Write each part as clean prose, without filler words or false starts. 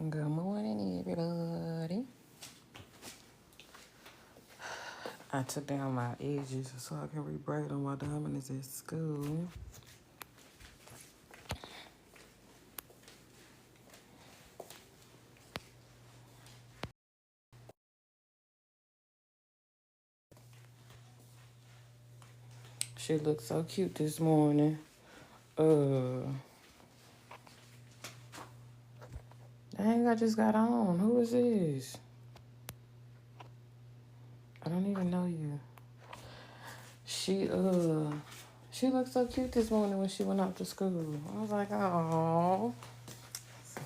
Good morning, everybody. I took down my edges so I can rebraid them while Diamond is at school. She looked so cute this morning. Dang, I just got on. Who is this? I don't even know you. She looked so cute this morning when she went out to school. I was like, oh. So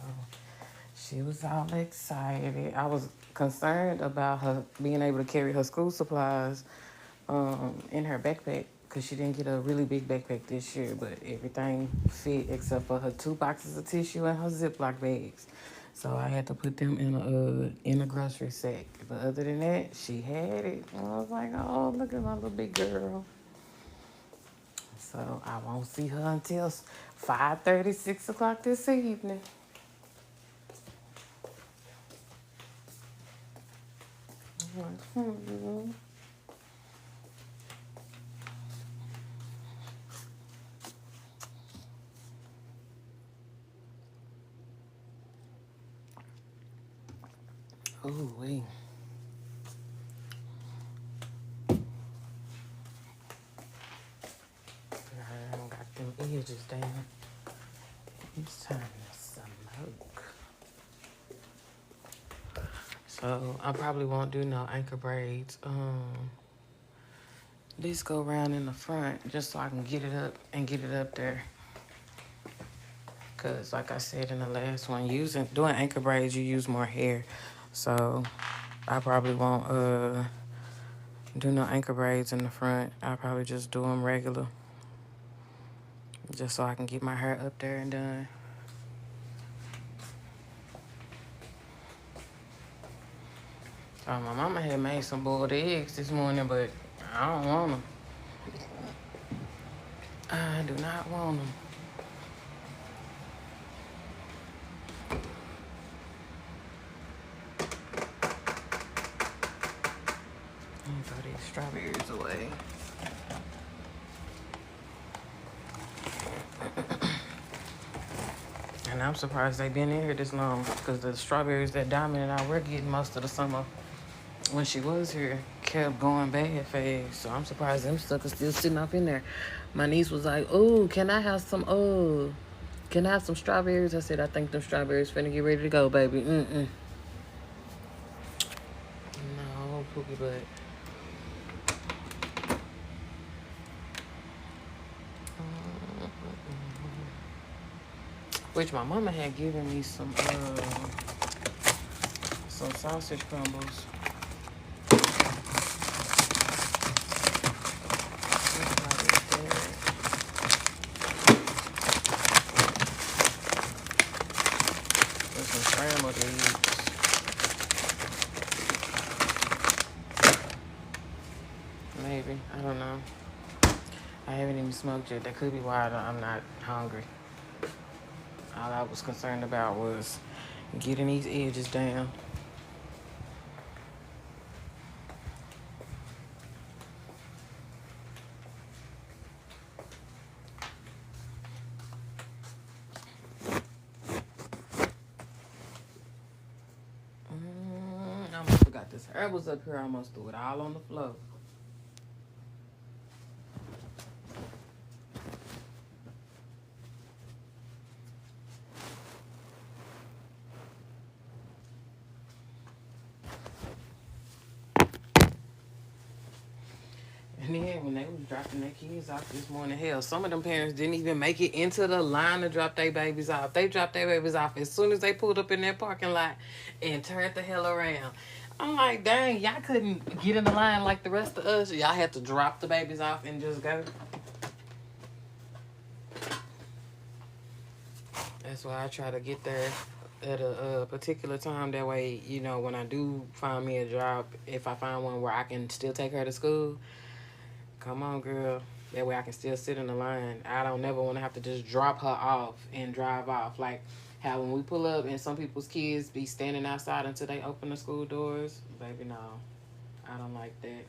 she was all excited. I was concerned about her being able to carry her school supplies in her backpack because she didn't get a really big backpack this year, but everything fit except for her 2 boxes of tissue and her Ziploc bags. So I had to put them in a grocery sack. But other than that, she had it. And I was like, oh, look at my little big girl. So I won't see her until 5:30, 6 o'clock this evening. I'm like, oh, wait. I don't got them edges down. It's time to smoke. So I probably won't do no anchor braids. This go around in the front just so I can get it up and get it up there. Cause like I said in the last one, doing anchor braids, you use more hair. So I probably won't do no anchor braids in the front. I'll probably just do them regular. Just so I can get my hair up there and done. My mama had made some boiled eggs this morning, but I don't want them. I do not want them. Let me throw these strawberries away. And I'm surprised they've been in here this long because the strawberries that Diamond and I were getting most of the summer when she was here kept going bad fast. So I'm surprised them suckers still sitting up in there. My niece was like, oh, can I have some strawberries? I said, I think them strawberries finna get ready to go, baby. No, Pookie butt. Which my mama had given me some sausage crumbles. There's some scrambled eggs. Maybe, I don't know. I haven't even smoked yet. That could be why I'm not hungry. All I was concerned about was getting these edges down. I almost forgot this herb was up here. I almost threw it all on the floor. And then when they was dropping their kids off this morning, hell, some of them parents didn't even make it into the line to drop their babies off. They dropped their babies off as soon as they pulled up in their parking lot and turned the hell around. I'm like, dang, y'all couldn't get in the line like the rest of us. Y'all had to drop the babies off and just go. That's why I try to get there at a particular time. That way, you know, when I do find me a job, if I find one where I can still take her to school, come on, girl. That way I can still sit in the line. I don't never want to have to just drop her off and drive off. Like, How when we pull up and some people's kids be standing outside until they open the school doors. Baby, no. I don't like that.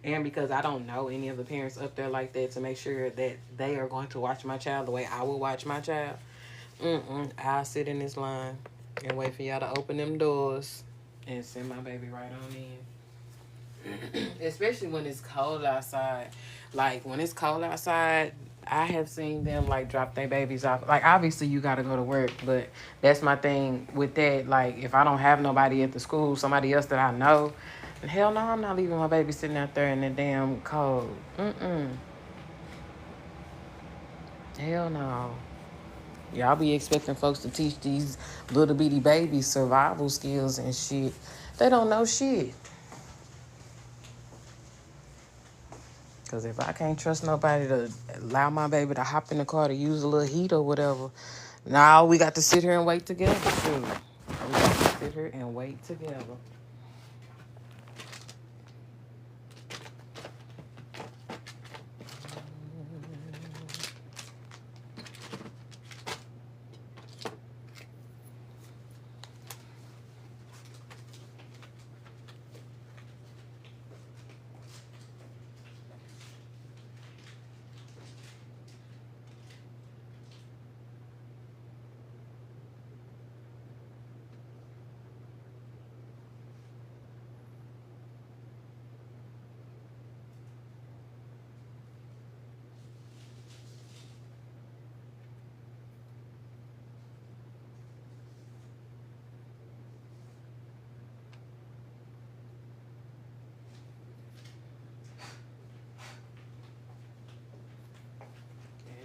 And because I don't know any of the parents up there like that to make sure that they are going to watch my child the way I would watch my child. I'll sit in this line and wait for y'all to open them doors and send my baby right on in. Especially when it's cold outside. Like, when it's cold outside, I have seen them, like, drop their babies off. Like, obviously, you got to go to work, but that's my thing with that. Like, if I don't have nobody at the school, somebody else that I know, hell no, I'm not leaving my baby sitting out there in the damn cold. Hell no. Y'all be expecting folks to teach these little bitty babies survival skills and shit. They don't know shit. Because if I can't trust nobody to allow my baby to hop in the car to use a little heat or whatever, now we got to sit here and wait together. Shoot. We got to sit here and wait together.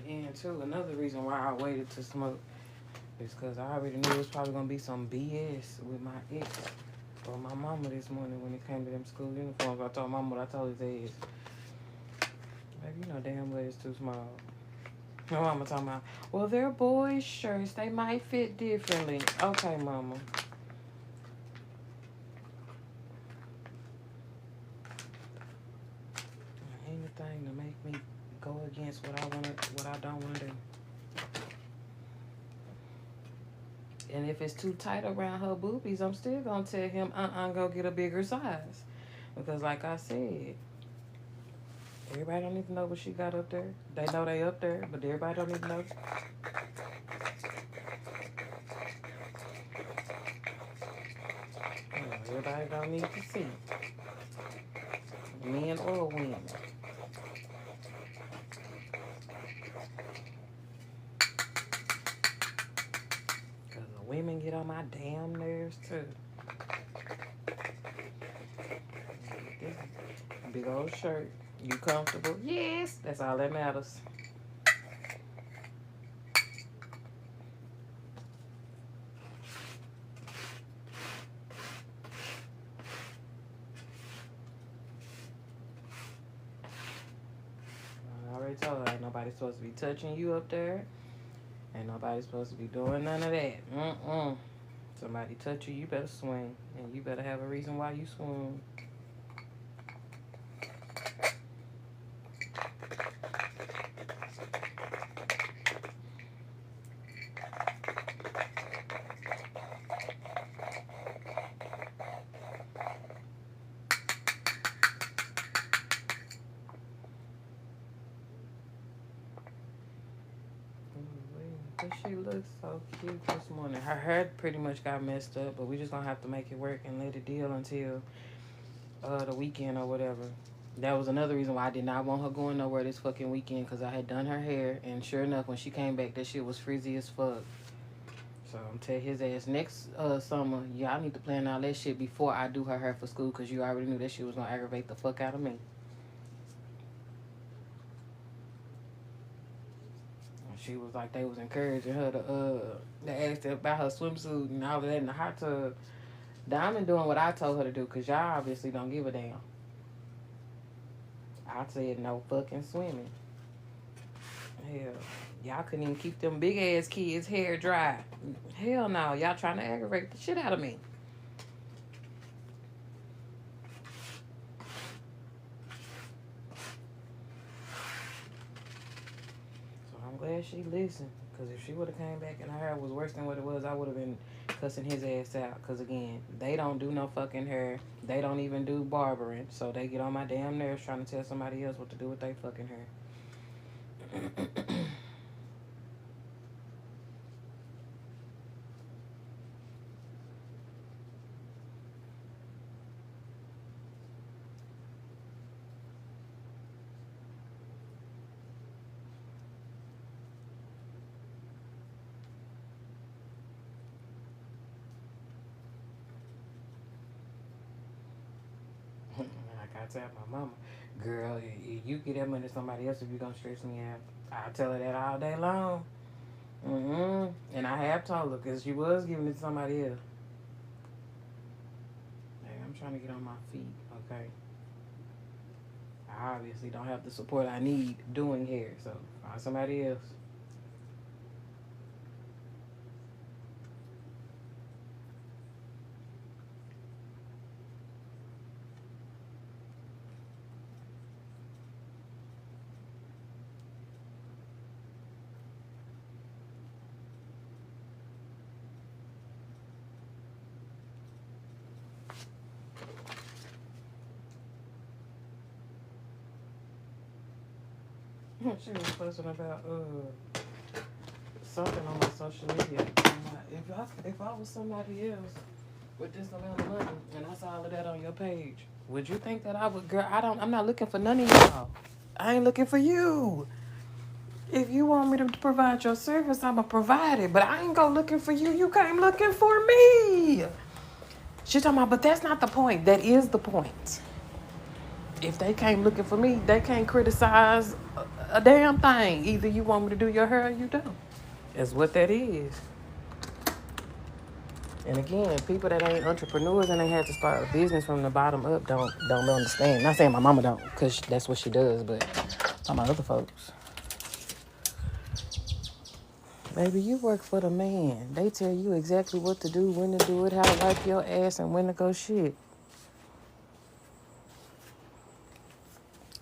And too, another reason why I waited to smoke is because I already knew it was probably going to be some BS with my ex or my mama this morning when it came to them school uniforms. I told mama what I told his ass. Baby, you know damn well it's too small. My mama talking about, well, they're boys' shirts. They might fit differently. Okay, mama. Anything to make me go against what I don't want to do. And if it's too tight around her boobies, I'm still going to tell him, go get a bigger size. Because like I said, everybody don't need to know what she got up there. They know they up there, but everybody don't need to know. Everybody don't need to see. Men or women. Because the women get on my damn nerves too. This big old shirt. You comfortable? Yes. That's all that matters. I already told her ain't nobody supposed to be touching you up there. Ain't nobody supposed to be doing none of that. Somebody touch you, you better swing. And you better have a reason why you swing. But she looks so cute this morning. Her hair pretty much got messed up, but we just gonna have to make it work and let it deal until the weekend or whatever. That was another reason why I did not want her going nowhere this fucking weekend, because I had done her hair, and sure enough, when she came back, that shit was frizzy as fuck. So I'm telling his ass next summer, y'all need to plan all that shit before I do her hair for school, because you already knew that shit was gonna aggravate the fuck out of me. She was like, they was encouraging her to ask her about her swimsuit and all of that in the hot tub. Diamond doing what I told her to do, because y'all obviously don't give a damn. I said no fucking swimming. Hell, y'all couldn't even keep them big ass kids' hair dry. Hell no, y'all trying to aggravate the shit out of me. glad she listened. Because if she would have came back and her hair was worse than what it was, I would have been cussing his ass out. Because, again, they don't do no fucking hair. They don't even do barbering. So they get on my damn nerves trying to tell somebody else what to do with their fucking hair. Like I tell my mama, girl, you get that money to somebody else if you gonna stress me out. I tell her that all day long. And I have told her because she was giving it to somebody else. Hey, I'm trying to get on my feet, okay? I obviously don't have the support I need doing hair, so find somebody else. She was posting about something on my social media. If I was somebody else with this amount of money and I saw all of that on your page, would you think that I would? Girl, I'm not looking for none of y'all. I ain't looking for you. If you want me to provide your service, I'ma provide it. But I ain't go looking for you. You came looking for me. She's talking about, but that's not the point. That is the point. If they came looking for me, they can't criticize a damn thing. Either you want me to do your hair or you don't. That's what that is. And again, people that ain't entrepreneurs and they had to start a business from the bottom up don't understand. Not saying my mama don't, because that's what she does, but some of my other folks. Baby, you work for the man. They tell you exactly what to do, when to do it, how to wipe your ass, and when to go shit.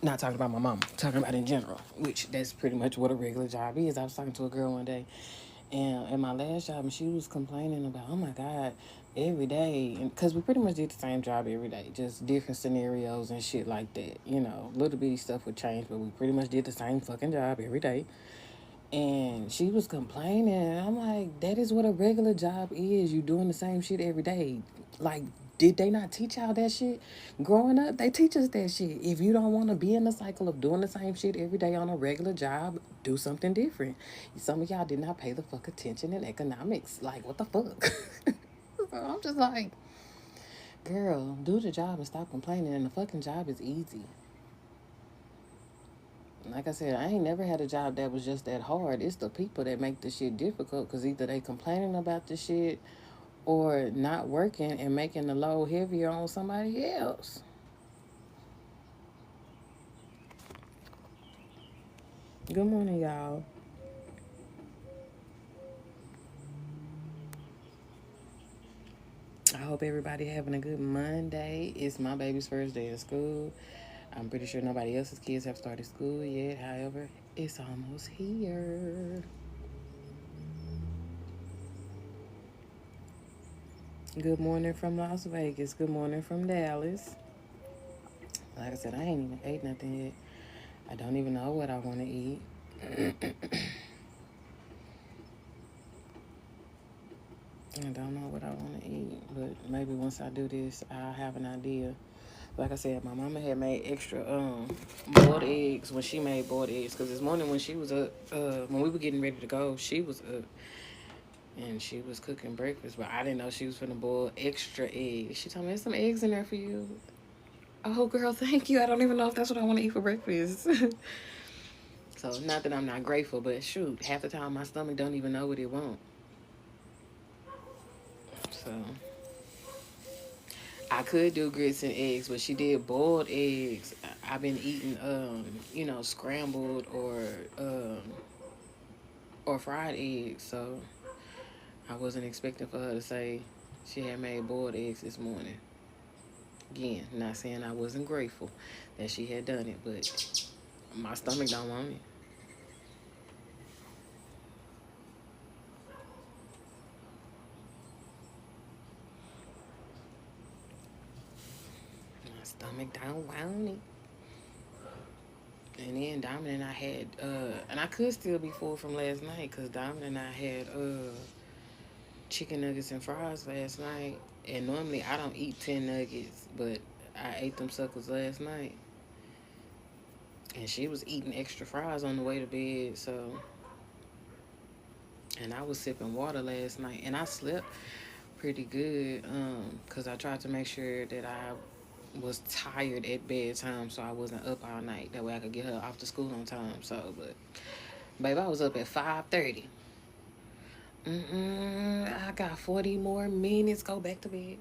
Not talking about my mama, talking about in general, which that's pretty much what a regular job is. I was talking to a girl one day, and in my last job, and she was complaining about, oh my God, every day, because we pretty much did the same job every day, just different scenarios and shit like that. You know, little bitty stuff would change, but we pretty much did the same fucking job every day. And she was complaining. And I'm like, that is what a regular job is. You doing the same shit every day. Like, did they not teach y'all that shit? Growing up, they teach us that shit. If you don't want to be in the cycle of doing the same shit every day on a regular job, do something different. Some of y'all did not pay the fuck attention in economics. Like, what the fuck? So I'm just like, girl, do the job and stop complaining. And the fucking job is easy. Like I said, I ain't never had a job that was just that hard. It's the people that make the shit difficult because either they complaining about the shit or not working and making the load heavier on somebody else. Good morning, y'all. I hope everybody having a good Monday. It's my baby's first day of school. I'm pretty sure nobody else's kids have started school yet. However, it's almost here. Good morning from Las Vegas. Good morning from Dallas. Like I said, I ain't even ate nothing yet. I don't even know what I want to eat. I don't know what I want to eat, but maybe once I do this, I'll have an idea. Like I said, my mama had made extra boiled eggs when she made boiled eggs. Because this morning when she was up, when we were getting ready to go, she was up and she was cooking breakfast. But I didn't know she was finna boil extra eggs. She told me, there's some eggs in there for you. Oh, girl, thank you. I don't even know if that's what I want to eat for breakfast. So, not that I'm not grateful, but shoot, half the time my stomach don't even know what it wants. So, I could do grits and eggs, but she did boiled eggs. I've been eating, scrambled or fried eggs, so I wasn't expecting for her to say she had made boiled eggs this morning. Again, not saying I wasn't grateful that she had done it, but my stomach don't want it. Stomach don't want it. And then Diamond and I had, and I could still be full from last night because Diamond and I had chicken nuggets and fries last night. And normally I don't eat 10 nuggets, but I ate them suckers last night. And she was eating extra fries on the way to bed, so. And I was sipping water last night, and I slept pretty good, because I tried to make sure that I was tired at bedtime so I wasn't up all night. That way I could get her off to school on time. So, but baby, I was up at 5:30. I got 40 more minutes. Go back to bed.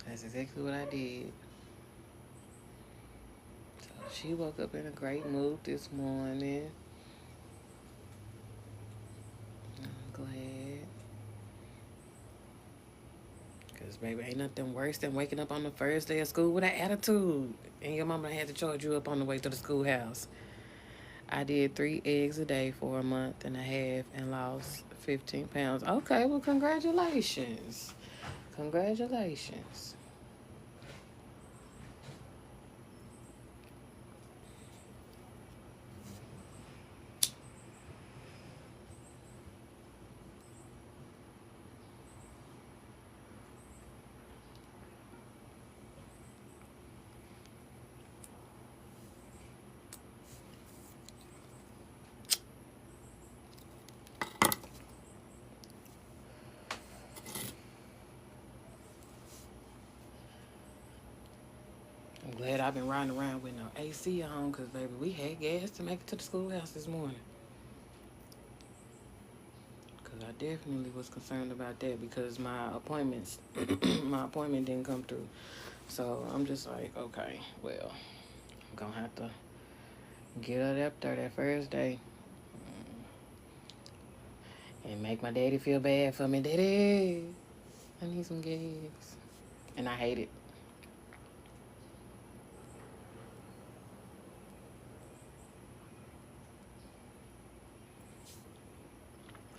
That's exactly what I did. So she woke up in a great mood this morning. I'm glad. Because, baby, ain't nothing worse than waking up on the first day of school with an attitude. And your mama had to charge you up on the way to the schoolhouse. I did 3 eggs a day for a month and a half and lost 15 pounds. Okay, well, congratulations. Congratulations. I'm glad I've been riding around with no AC on because, baby, we had gas to make it to the schoolhouse this morning. Because I definitely was concerned about that because my appointment didn't come through. So I'm just like, okay, well, I'm going to have to get her up there that first day and make my daddy feel bad for me. Daddy, I need some gas. And I hate it.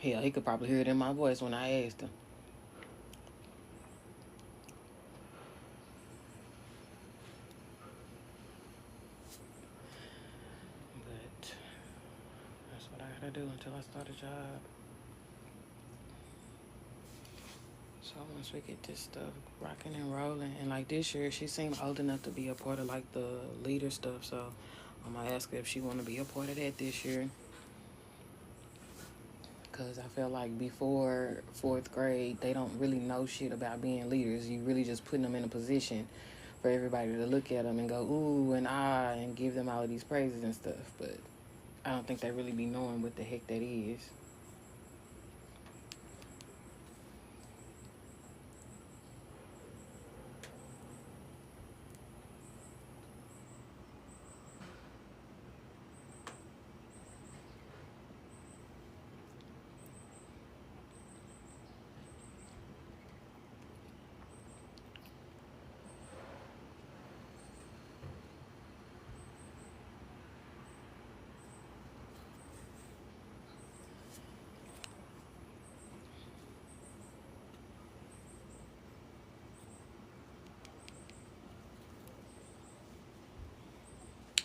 Hell, he could probably hear it in my voice when I asked him. But that's what I gotta do until I start a job. So once we get this stuff rocking and rolling, and like this year, she seemed old enough to be a part of like the leader stuff. So I'm gonna ask her if she want to be a part of that this year. Cause I feel like before fourth grade, they don't really know shit about being leaders. You really just putting them in a position for everybody to look at them and go ooh and ah and give them all of these praises and stuff. But I don't think they really be knowing what the heck that is.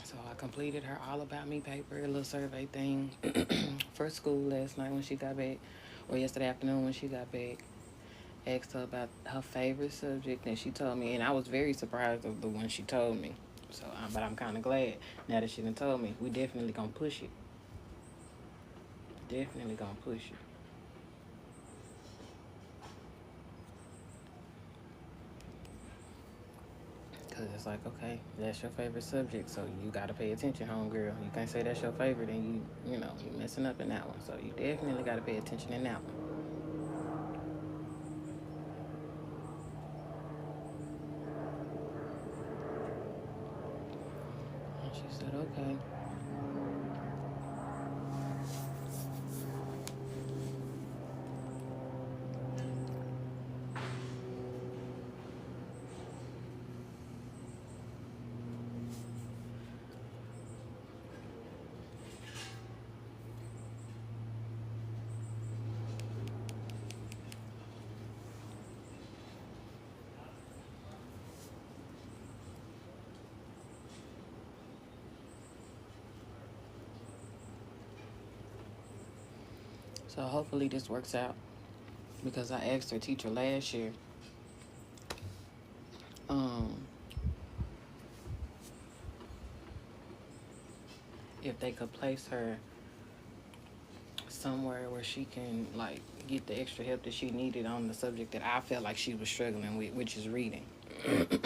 So I completed her all about me paper, a little survey thing for school last night when she got back, or yesterday afternoon when she got back. Asked her about her favorite subject, and she told me, and I was very surprised of the one she told me. So, but I'm kind of glad now that she done told me. We definitely gonna push it. Definitely gonna push it. Cause it's like, okay, that's your favorite subject, so you gotta pay attention, homegirl. You can't say that's your favorite and you messing up in that one. So you definitely gotta pay attention in that one. And she said, okay. So hopefully this works out, because I asked her teacher last year um, if they could place her somewhere where she can like get the extra help that she needed on the subject that I felt like she was struggling with, which is reading. So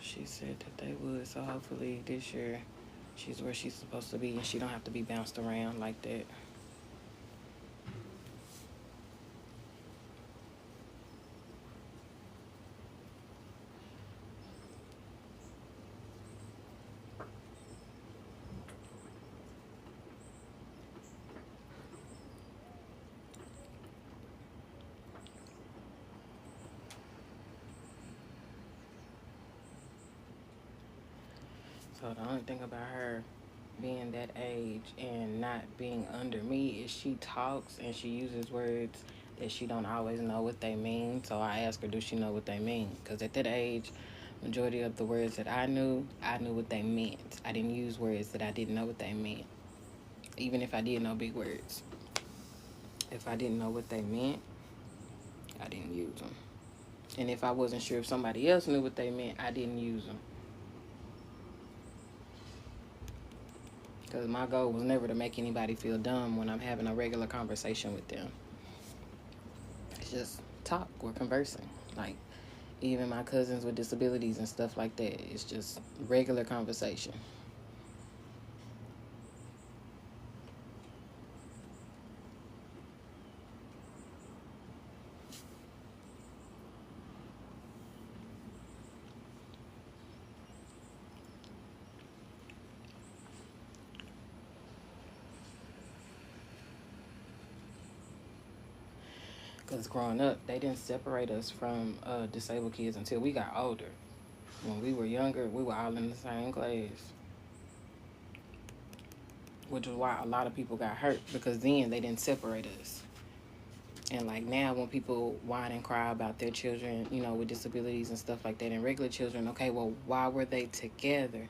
she said that they would. So hopefully this year she's where she's supposed to be and she don't have to be bounced around like that. So the only thing about her being that age and not being under me is she talks and she uses words that she don't always know what they mean. So I ask her, do she know what they mean? Because at that age, majority of the words that I knew what they meant. I didn't use words that I didn't know what they meant, even if I did know big words. If I didn't know what they meant, I didn't use them. And if I wasn't sure if somebody else knew what they meant, I didn't use them. Because my goal was never to make anybody feel dumb when I'm having a regular conversation with them. It's just talk. We're conversing. Like, even my cousins with disabilities and stuff like that, it's just regular conversation. Because growing up, they didn't separate us from disabled kids until we got older. When we were younger, we were all in the same class. Which is why a lot of people got hurt, because then they didn't separate us. And like now, when people whine and cry about their children, you know, with disabilities and stuff like that, and regular children, okay, well, why were they together?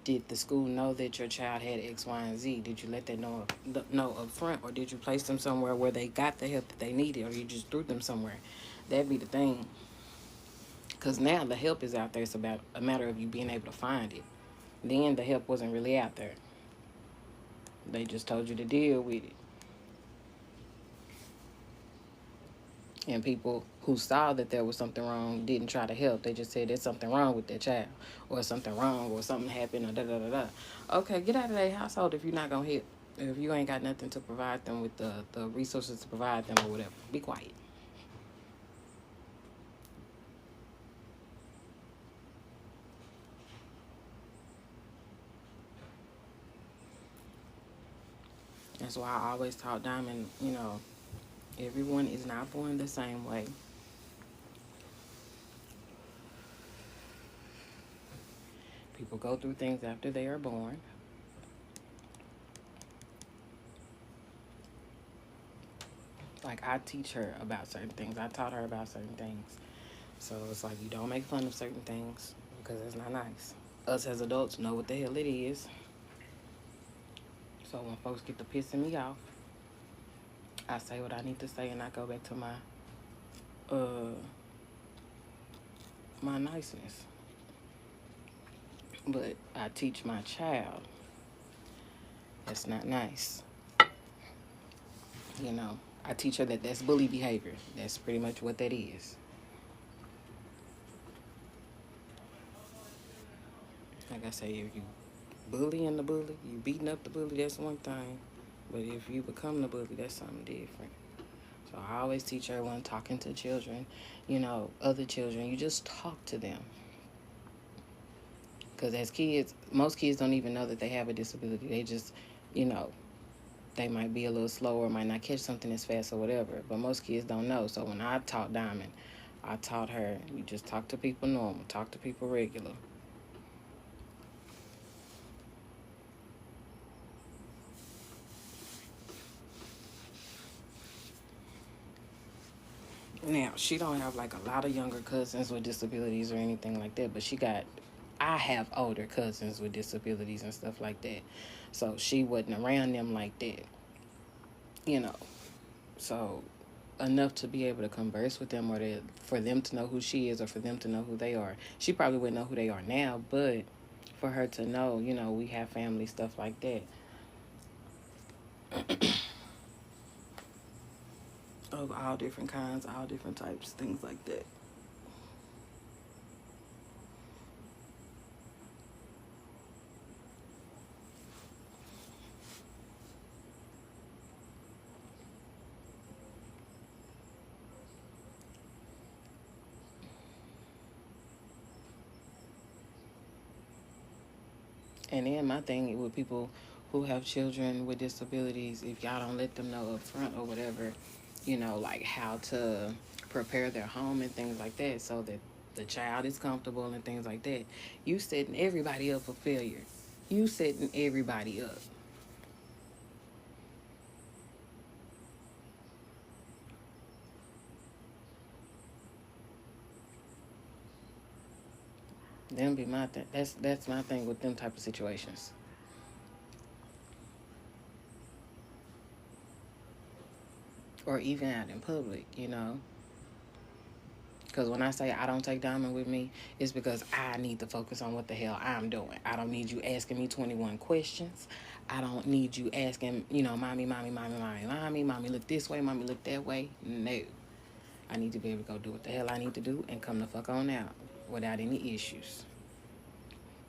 Did the school know that your child had X, Y, and Z? Did you let them know up front, or did you place them somewhere where they got the help that they needed, or you just threw them somewhere? That'd be the thing. Because now the help is out there. It's about a matter of you being able to find it. Then the help wasn't really out there. They just told you to deal with it. And people who saw that there was something wrong didn't try to help. They just said there's something wrong with their child, or something wrong, or something happened, or da-da-da-da. Okay, get out of their household if you're not going to help. If you ain't got nothing to provide them with the resources to provide them or whatever. Be quiet. That's why I always taught Diamond, you know, everyone is not born the same way. People go through things after they are born. Like, I teach her about certain things. I taught her about certain things. So it's like, you don't make fun of certain things because it's not nice. Us as adults know what the hell it is. So when folks get to pissing me off, I say what I need to say and I go back to my niceness. But I teach my child that's not nice. You know, I teach her that that's bully behavior. That's pretty much what that is. Like I say, if you bullying the bully, you beating up the bully, that's one thing. But if you become the bully, that's something different. So I always teach her when talking to children, you know, other children, you just talk to them. Because as kids, most kids don't even know that they have a disability. They just, you know, they might be a little slower, might not catch something as fast or whatever. But most kids don't know. So when I taught Diamond, I taught her, you just talk to people normal, talk to people regular. Now, she don't have like a lot of younger cousins with disabilities or anything like that, but she got I have older cousins with disabilities and stuff like that. So she wasn't around them like that, you know. So enough to be able to converse with them, or for them to know who she is, or for them to know who they are. She probably wouldn't know who they are now, but for her to know, we have family, stuff like that. Of all different kinds, all different types, things like that. And then my thing with people who have children with disabilities, if y'all don't let them know up front or whatever, like how to prepare their home and things like that so that the child is comfortable and things like that, you setting everybody up for failure. You setting everybody up. Them be my thing. That's my thing with them type of situations. Or even out in public. Because when I say I don't take Diamond with me, it's because I need to focus on what the hell I'm doing. I don't need you asking me 21 questions. I don't need you asking, mommy, mommy, mommy, mommy, mommy, mommy, look this way, mommy, look that way. No. I need to be able to go do what the hell I need to do and come the fuck on out without any issues.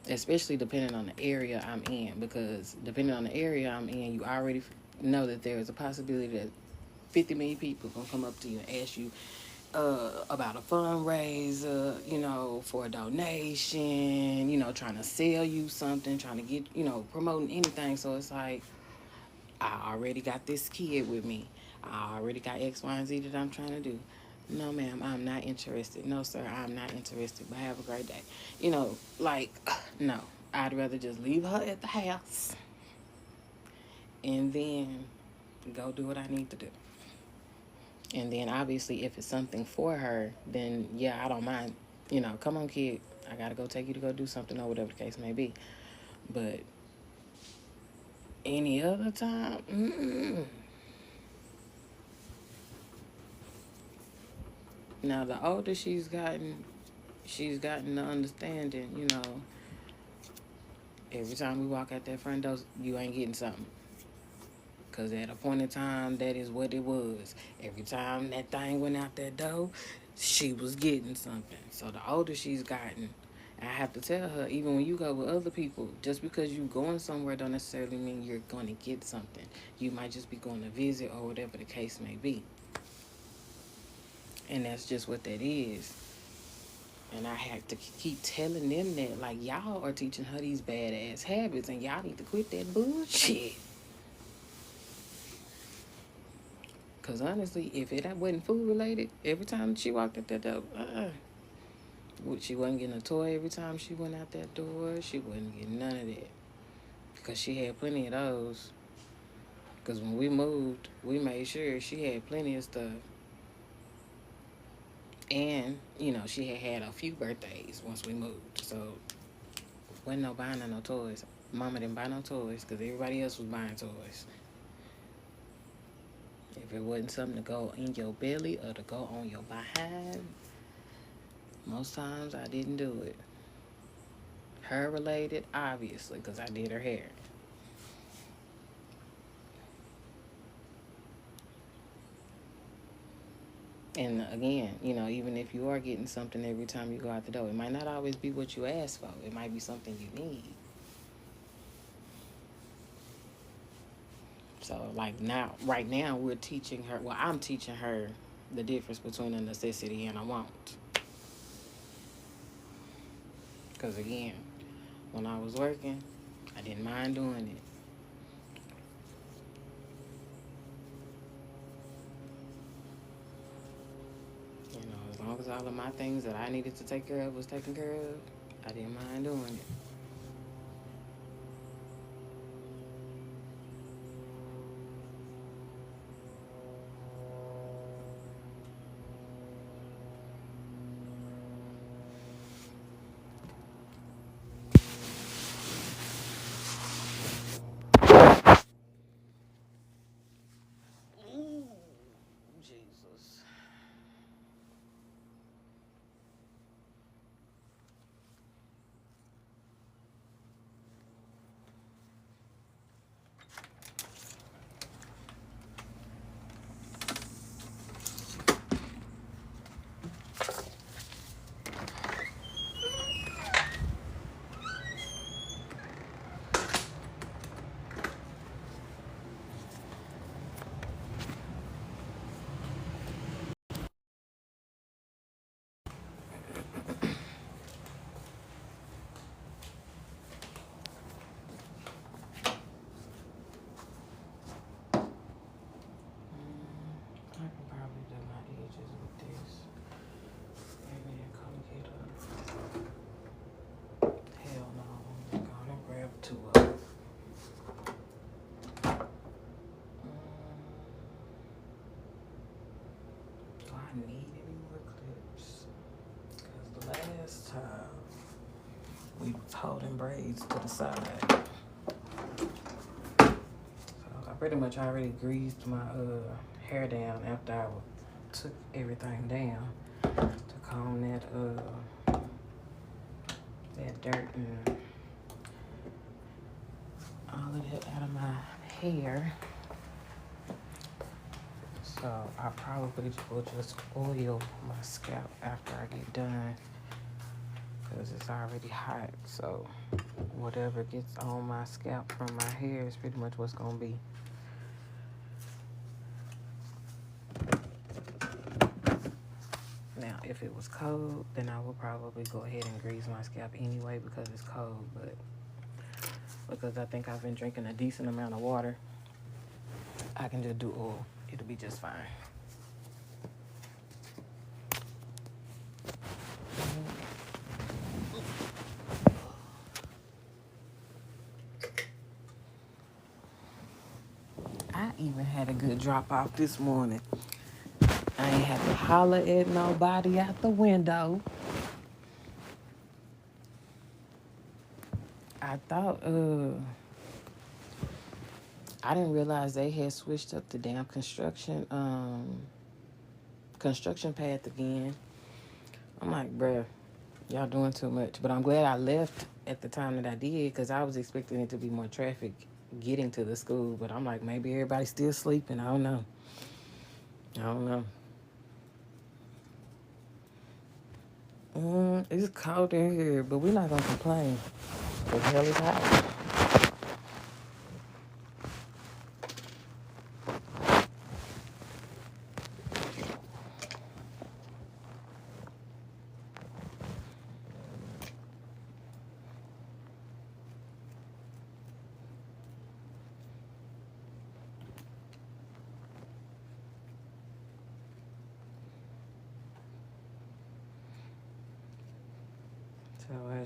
Especially depending on the area I'm in. Because depending on the area I'm in, you already know that there is a possibility that 50 million people going to come up to you and ask you about a fundraiser, for a donation, trying to sell you something, trying to get, promoting anything. So it's like, I already got this kid with me. I already got X, Y, and Z that I'm trying to do. No, ma'am, I'm not interested. No, sir, I'm not interested. But have a great day. Like, no. I'd rather just leave her at the house and then go do what I need to do. And then obviously if it's something for her, then yeah, I don't mind. Come on, kid. I gotta go take you to go do something or whatever the case may be. But any other time, Now the older she's gotten the understanding. Every time we walk out that front door, you ain't getting something. Because at a point in time, that is what it was. Every time that thing went out that door, she was getting something. So the older she's gotten, I have to tell her, even when you go with other people, just because you going somewhere don't necessarily mean you're going to get something. You might just be going to visit or whatever the case may be. And that's just what that is. And I have to keep telling them that, like, y'all are teaching her these badass habits and y'all need to quit that bullshit. Because honestly, if it wasn't food related, every time she walked out that door, she wasn't getting a toy every time she went out that door. She wasn't getting none of that. Because she had plenty of those. Because when we moved, we made sure she had plenty of stuff. And, she had a few birthdays once we moved. So, wasn't no buying no toys. Mama didn't buy no toys because everybody else was buying toys. If it wasn't something to go in your belly or to go on your behind, most times I didn't do it. Her related, obviously, because I did her hair. And again, even if you are getting something every time you go out the door, it might not always be what you asked for. It might be something you need. So, like right now, we're teaching her, I'm teaching her the difference between a necessity and a want. Because again, when I was working, I didn't mind doing it. As long as all of my things that I needed to take care of was taken care of, I didn't mind doing it. I need any more clips. Because the last time we was holding braids to the side. So I pretty much already greased my hair down after I took everything down to comb that dirt and all of that out of my hair. So I probably will just oil my scalp after I get done because it's already hot. So whatever gets on my scalp from my hair is pretty much what's gonna be. Now, if it was cold, then I would probably go ahead and grease my scalp anyway because it's cold. But because I think I've been drinking a decent amount of water, I can just do oil. It'll be just fine. I even had a good drop off this morning. I ain't had to holler at nobody out the window. I thought, I didn't realize they had switched up the damn construction path again. I'm like, bruh, y'all doing too much. But I'm glad I left at the time that I did because I was expecting it to be more traffic getting to the school. But I'm like, maybe everybody's still sleeping. I don't know. It's cold in here, but we're not going to complain. The hell is hot.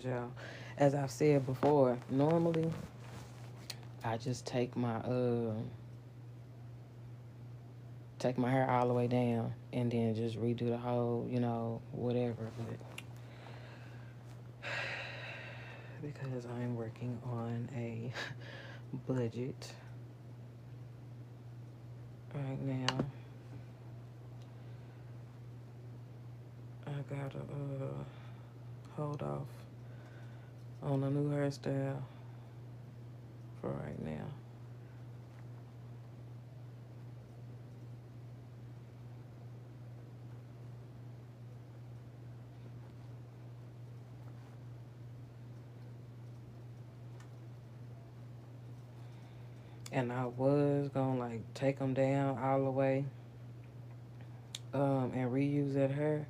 So as I've said before, normally I just take my hair all the way down and then just redo the whole, whatever. But because I'm working on a budget right now, I gotta hold off on a new hairstyle for right now. And I was gonna take them down all the way and reuse that hair.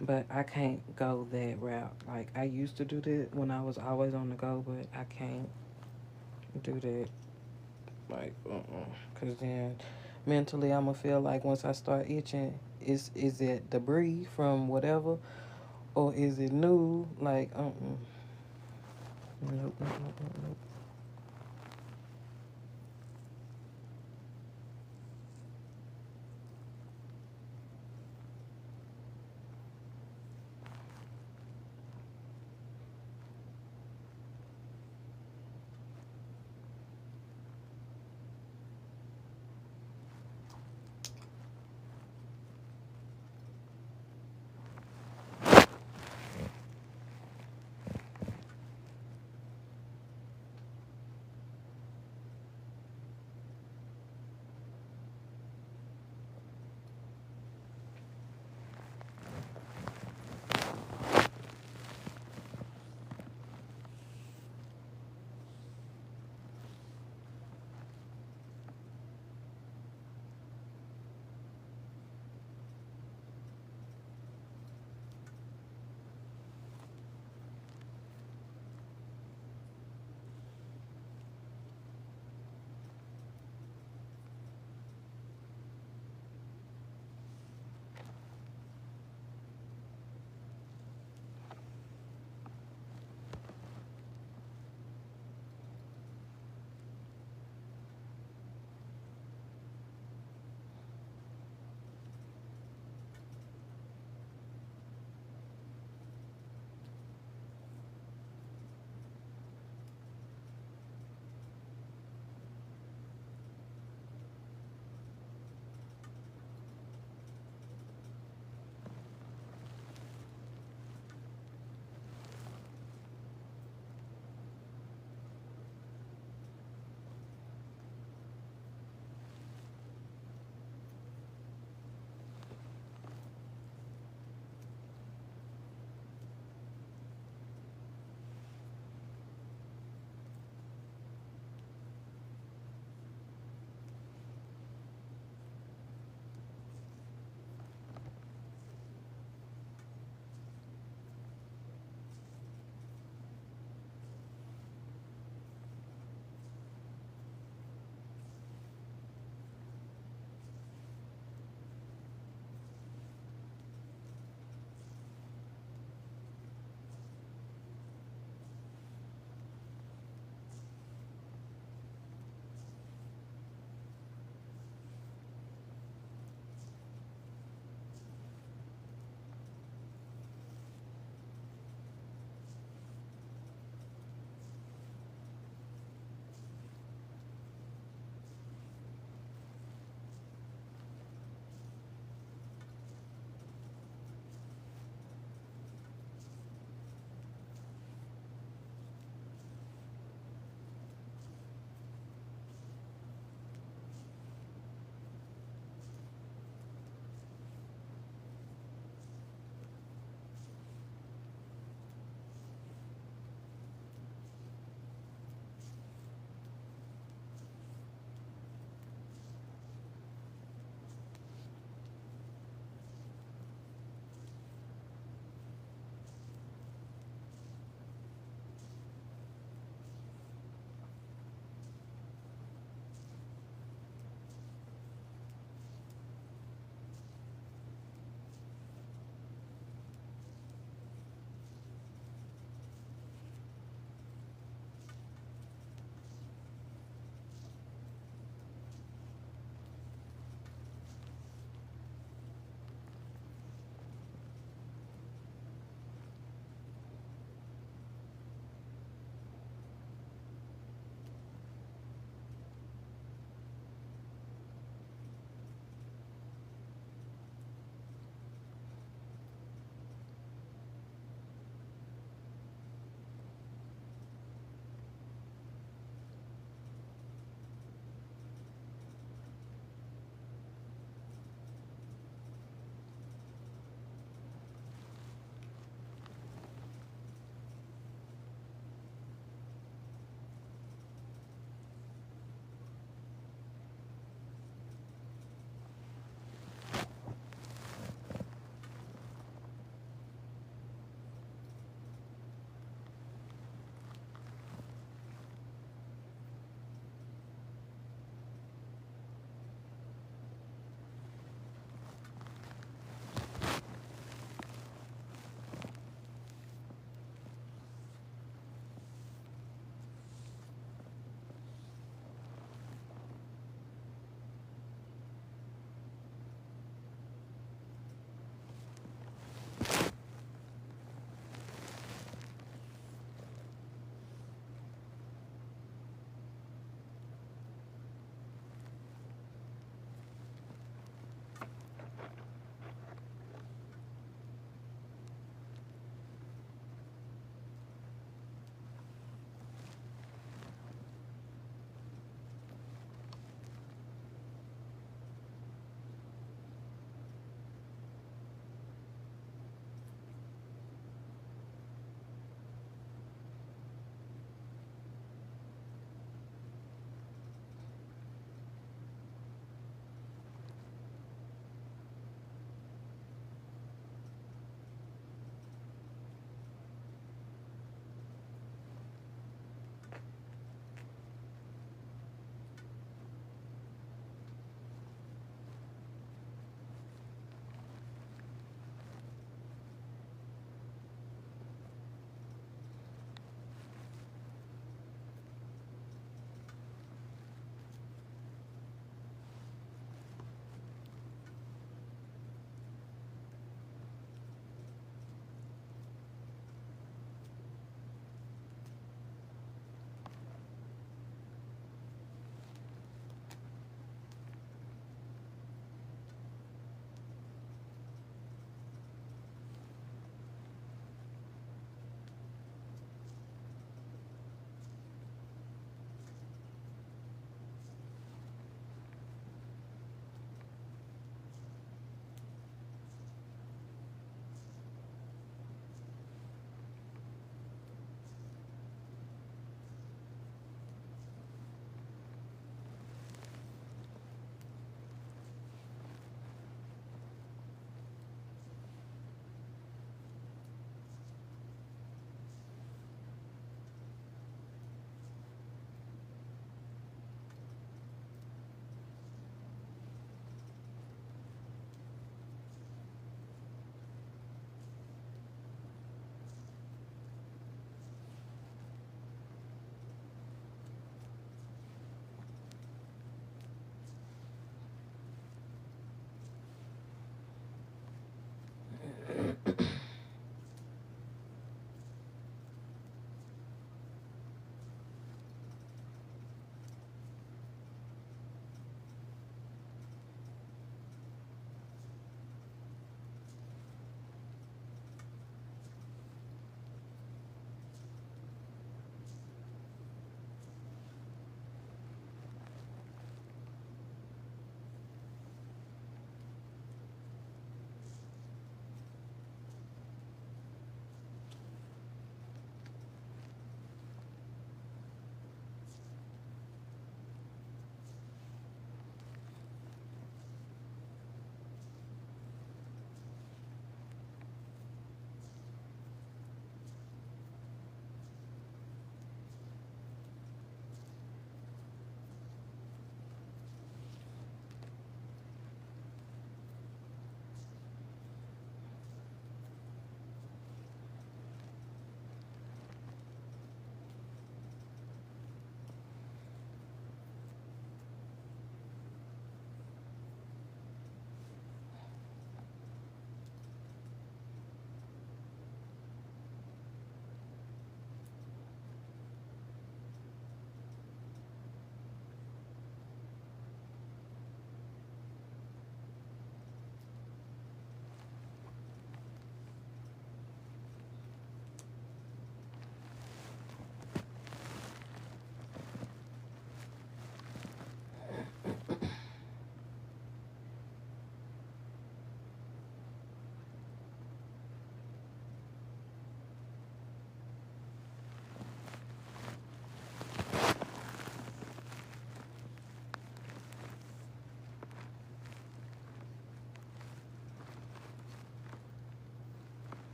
But I can't go that route. Like, I used to do that when I was always on the go, but I can't do that. Because then mentally I'm going to feel like once I start itching, is it debris from whatever? Or is it new? Nope, nope, nope, nope, nope.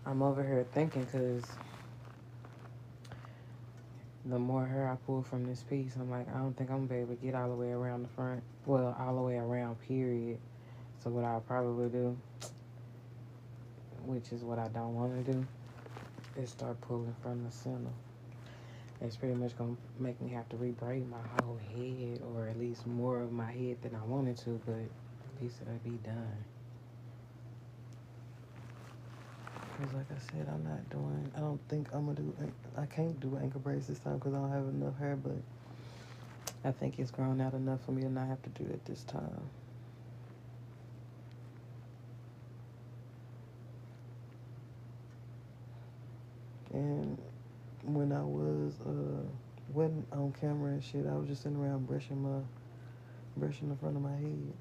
I'm over here thinking because the more hair I pull from this piece, I'm like, I don't think I'm gonna be able to get all the way around the front. Well, all the way around, period. So what I'll probably do, which is what I don't want to do, is start pulling from the center. It's pretty much gonna make me have to rebraid my whole head, or at least more of my head than I wanted to, but at least it'll be done. Because like I said, I don't think I'm gonna do, I can't do ankle braids this time because I don't have enough hair, but I think it's grown out enough for me to not have to do it this time. And when I wasn't on camera and shit, I was just sitting around brushing the front of my head.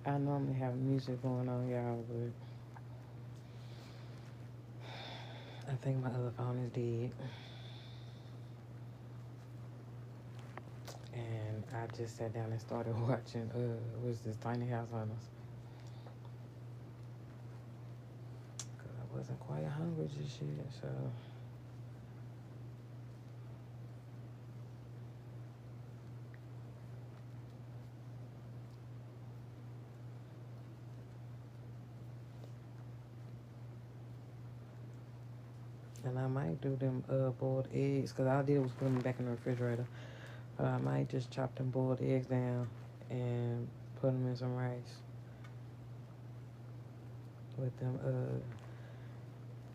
I normally have music going on, y'all, but I think my other phone is dead. And I just sat down and started watching, what's this, Tiny House Hunters. Because I wasn't quite hungry just yet, so. And I might do them boiled eggs, because all I did was put them back in the refrigerator. But I might just chop them boiled eggs down and put them in some rice with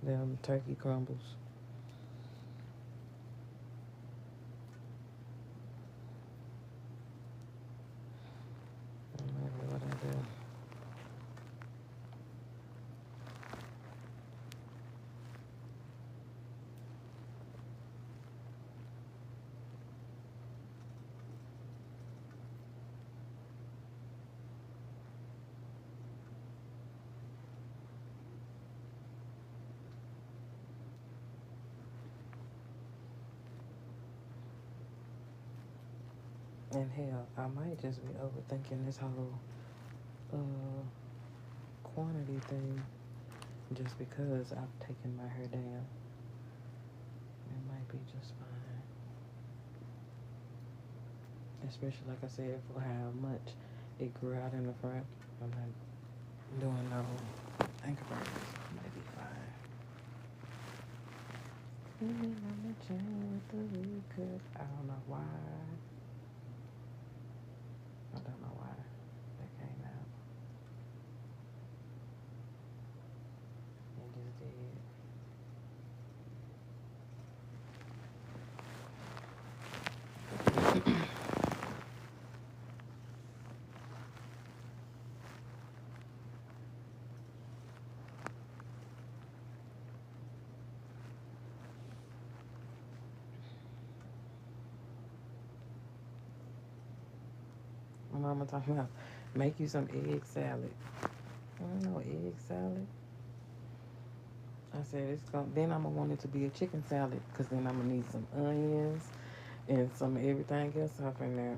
them turkey crumbles. That might be what I do. And hell, I might just be overthinking this whole uh, quantity thing just because I've taken my hair down. It might be just fine. Especially, like I said, for how much it grew out in the front. I'm not doing no ankle braces. It might be fine. On the chain with the weed cut. I don't know why. I don't know why that came out. It just did. My mama talking about make you some egg salad. I don't know, egg salad. I said then I'm gonna want it to be a chicken salad, cause then I'm gonna need some onions and some everything else up in there.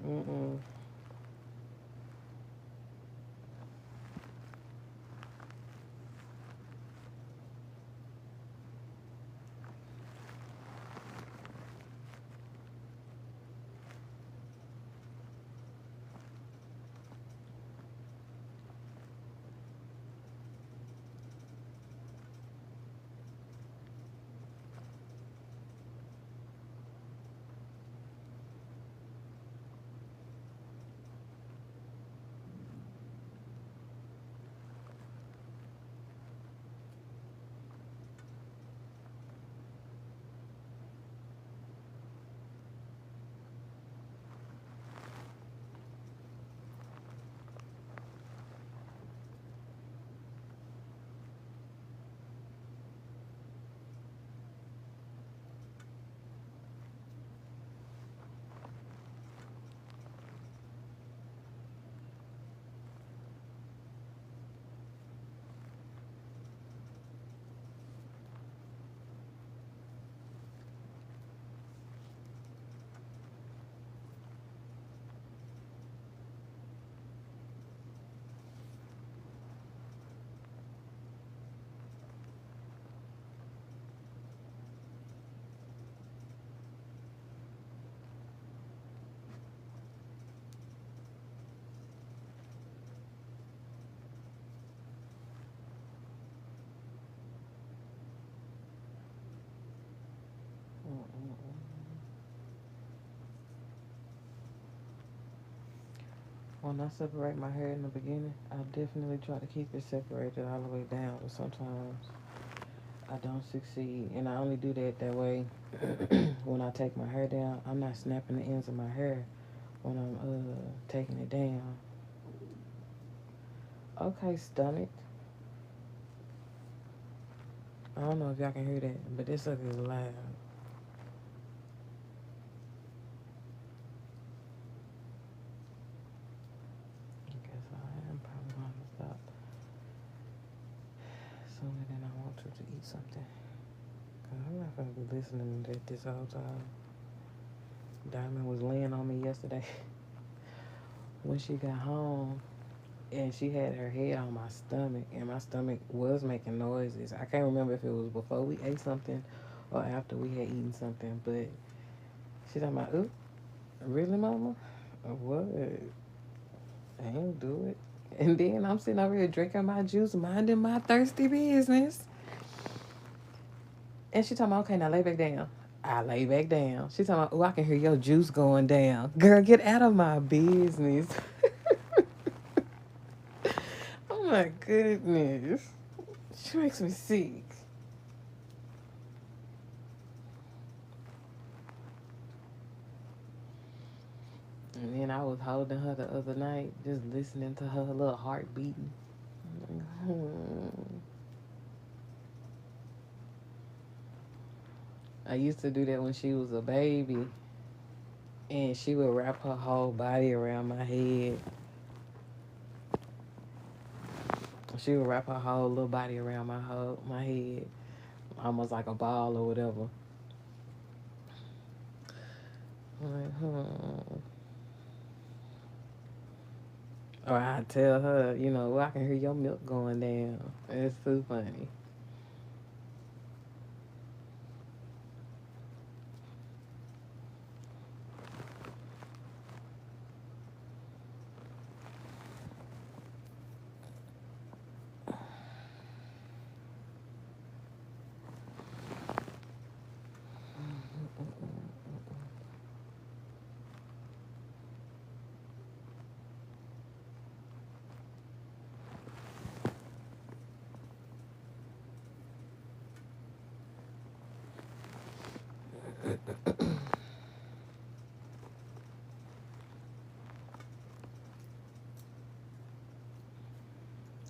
When I separate my hair in the beginning, I definitely try to keep it separated all the way down, but sometimes I don't succeed. And I only do that way when I take my hair down. I'm not snapping the ends of my hair when I'm taking it down. Okay, stomach. I don't know if y'all can hear that, but this sucker is loud. I guess I am probably gonna eat something. I'm not gonna be listening to that this whole time. Diamond was laying on me yesterday when she got home, and she had her head on my stomach, and my stomach was making noises. I can't remember if it was before we ate something or after we had eaten something, but she talking about, ooh, really, mama? What? I ain't do it. And then I'm sitting over here drinking my juice, minding my thirsty business. And she talking about, okay, now lay back down. I lay back down. She talking about, oh, I can hear your juice going down. Girl, get out of my business. Oh my goodness. She makes me sick. And then I was holding her the other night, just listening to her little heart beating. I used to do that when she was a baby, and she would wrap her whole body around my head. She would wrap her whole little body around my head, almost like a ball or whatever. Or I tell her, well, I can hear your milk going down. It's too funny.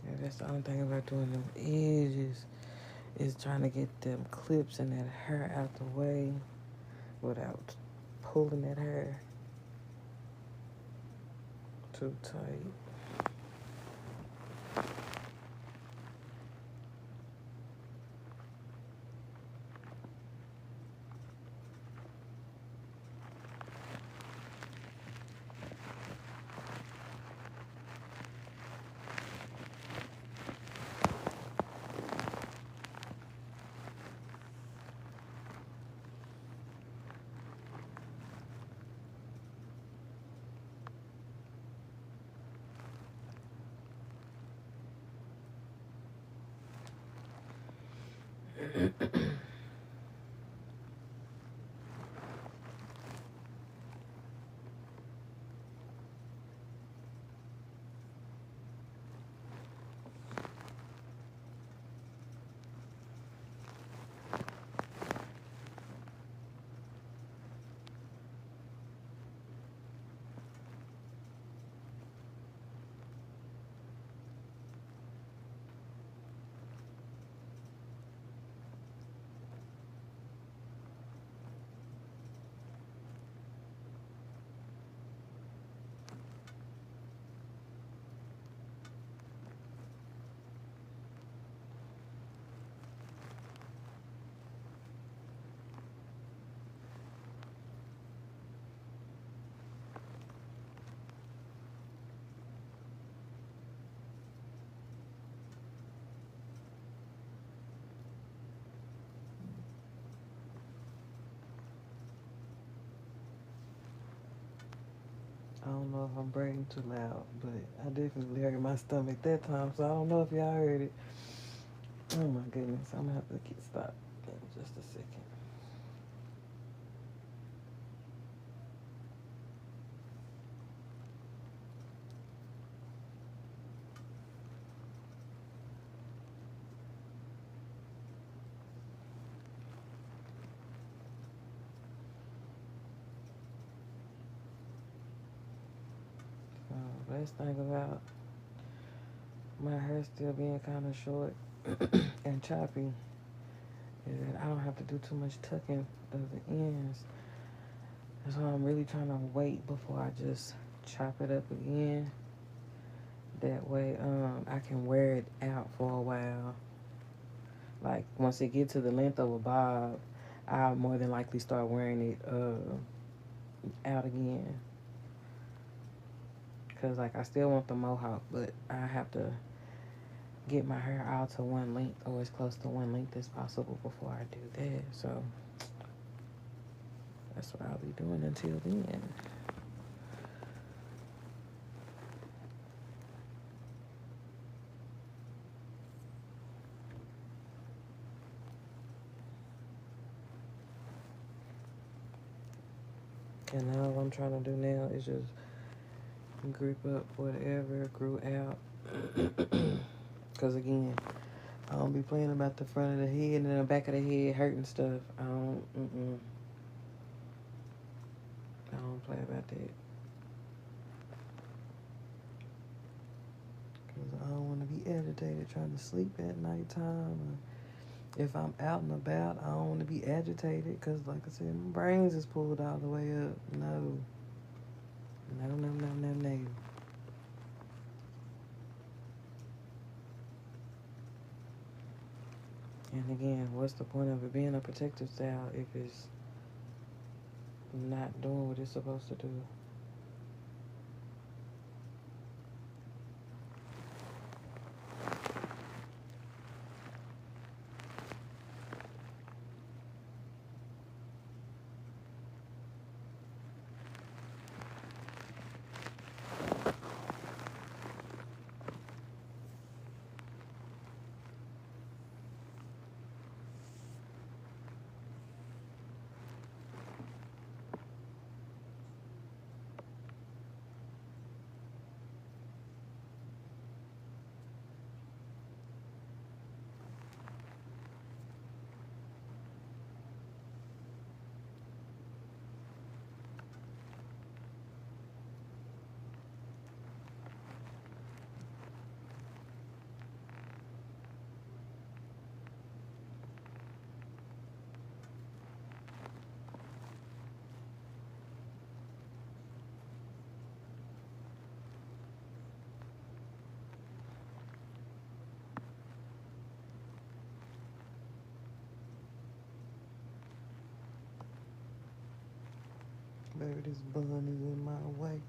Yeah, that's the only thing about doing them edges is trying to get them clips and that hair out the way without pulling that hair too tight. I don't know if I'm braiding too loud, but I definitely heard my stomach that time, so I don't know if y'all heard it. Oh my goodness, I'm gonna have to get stopped in just a second. Best thing about my hair still being kind of short and choppy is that I don't have to do too much tucking of the ends. That's why I'm really trying to wait before I just chop it up again. That way, I can wear it out for a while. Like once it gets to the length of a bob, I'll more than likely start wearing it out again. Cause like I still want the mohawk, but I have to get my hair out to one length or as close to one length as possible before I do that. So that's what I'll be doing until then. And now what I'm trying to do now is just grip up whatever grew out. Cause again, I don't be playing about the front of the head and the back of the head hurting stuff. I don't play about that. Cause I don't want to be agitated trying to sleep at nighttime. If I'm out and about, I don't want to be agitated. Cause like I said, my brains is pulled all the way up. No. No. And again, what's the point of it being a protective style if it's not doing what it's supposed to do? Baby, this bun is in my way.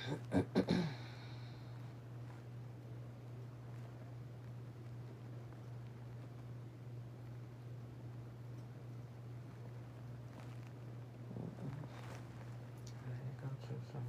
Go to some.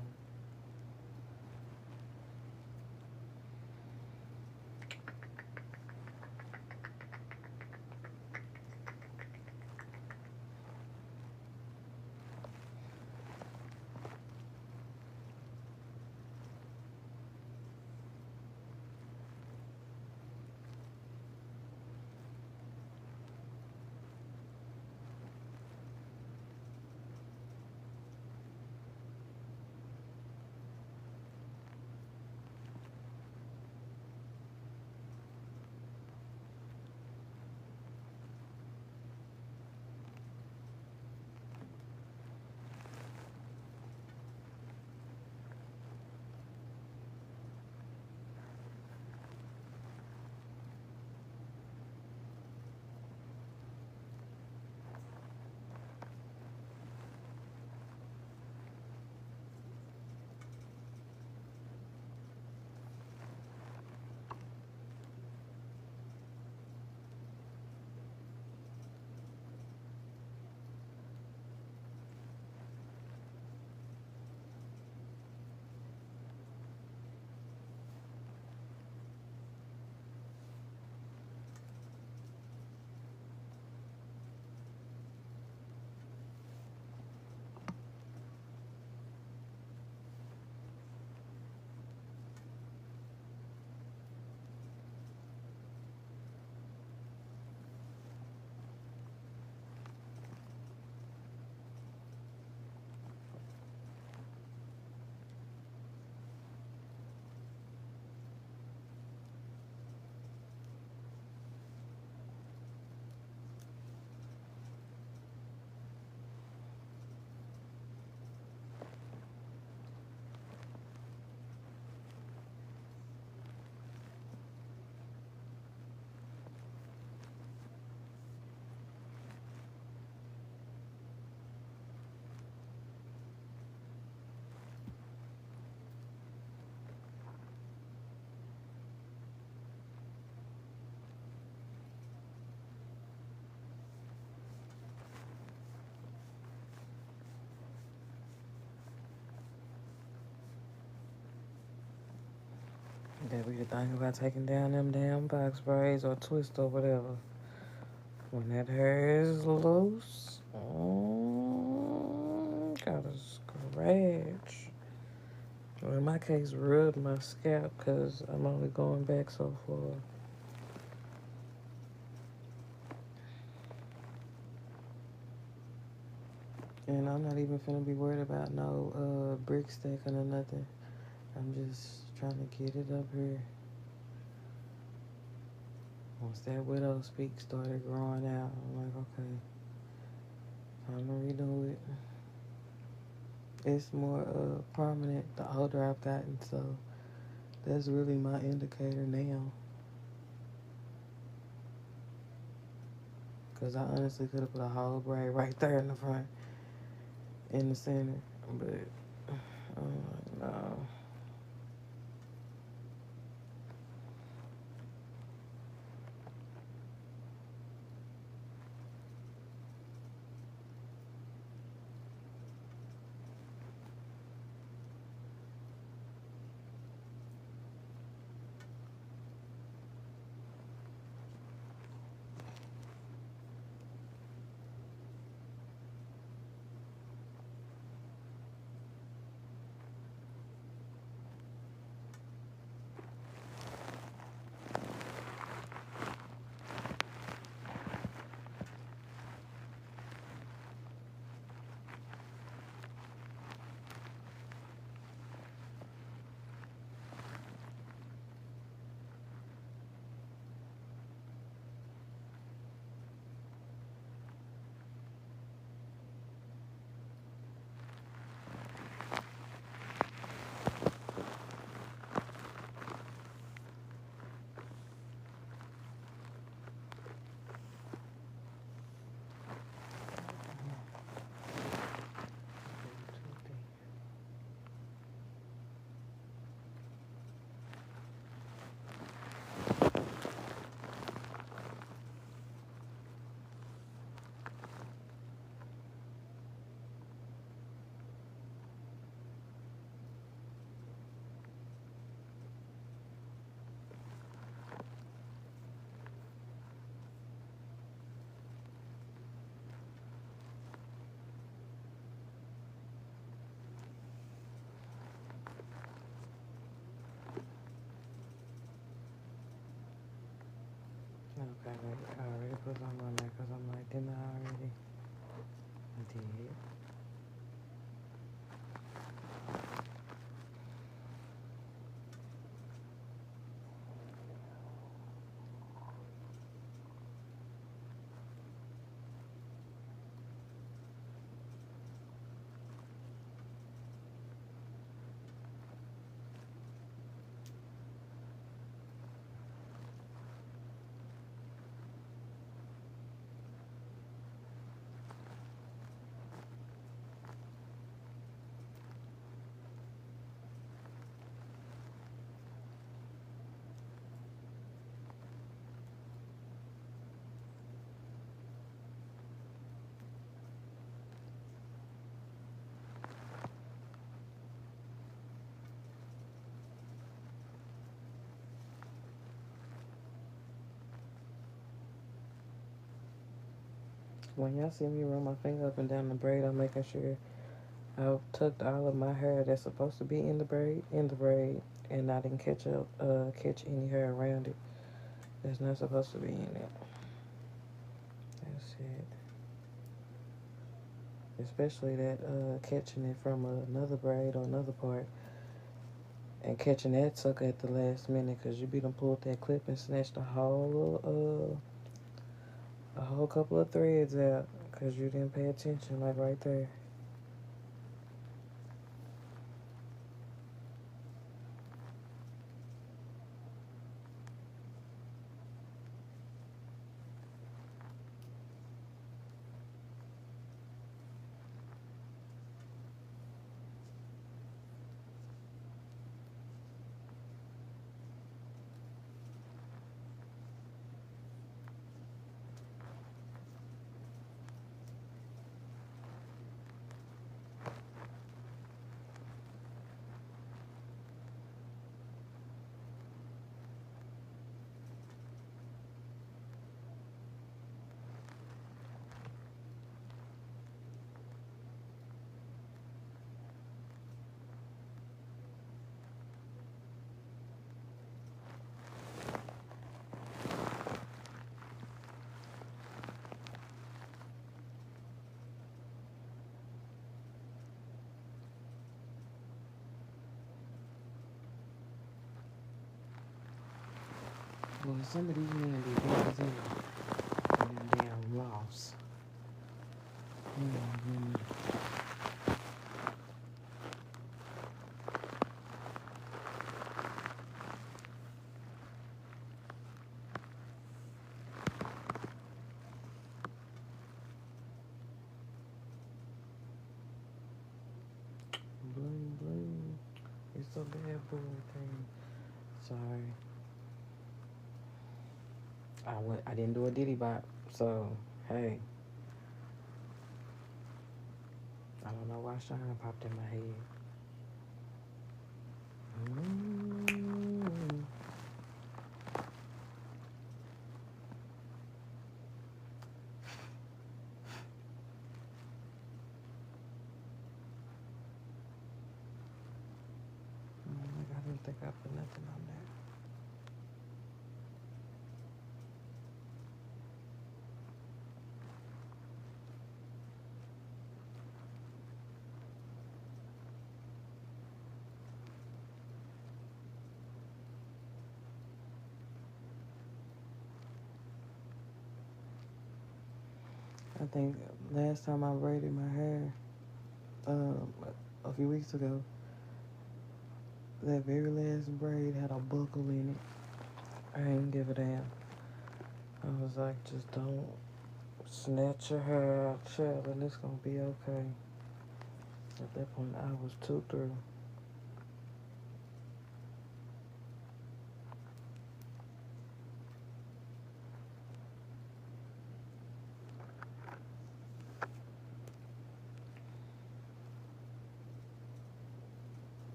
That we could think about taking down them damn box braids or twist or whatever. When that hair is loose, gotta scratch. Or in my case, rub my scalp because I'm only going back so far. And I'm not even finna be worried about no brick stacking or nothing. I'm just trying to get it up here. Once that widow's peak started growing out, I'm like, okay, time to redo it. It's more prominent the older I've gotten, so that's really my indicator now. Because I honestly could have put a whole braid right there in the front, in the center, but no. I already put some on there because I'm like, didn't I already? I did. When y'all see me run my finger up and down the braid, I'm making sure I've tucked all of my hair that's supposed to be in the braid, and I didn't catch any hair around it that's not supposed to be in it. That's it. Especially that catching it from another braid or another part, and catching that sucker at the last minute, cause you be done pulled that clip and snatched a whole couple of threads out, cause you didn't pay attention, like right there. Well, some of these men be busy and them damn lost. Mm-hmm. Bling, bling. It's so bad for everything. Sorry. I didn't do a diddy bop, so hey, I don't know why Shine popped in my head. Mm-hmm. I didn't think I put nothing on there. I think last time I braided my hair, um, a few weeks ago, that very last braid had a buckle in it. I ain't give a damn. I was like, just don't snatch your hair out, child, and it's gonna be okay. At that point, I was too through.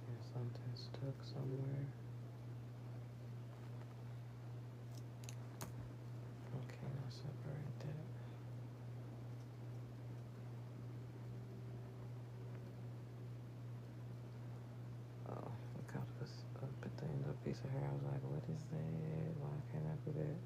There's something stuck somewhere. Okay, now separate that. Oh, I caught a thing, a piece of hair. I was like, what is that? Why can't I do that?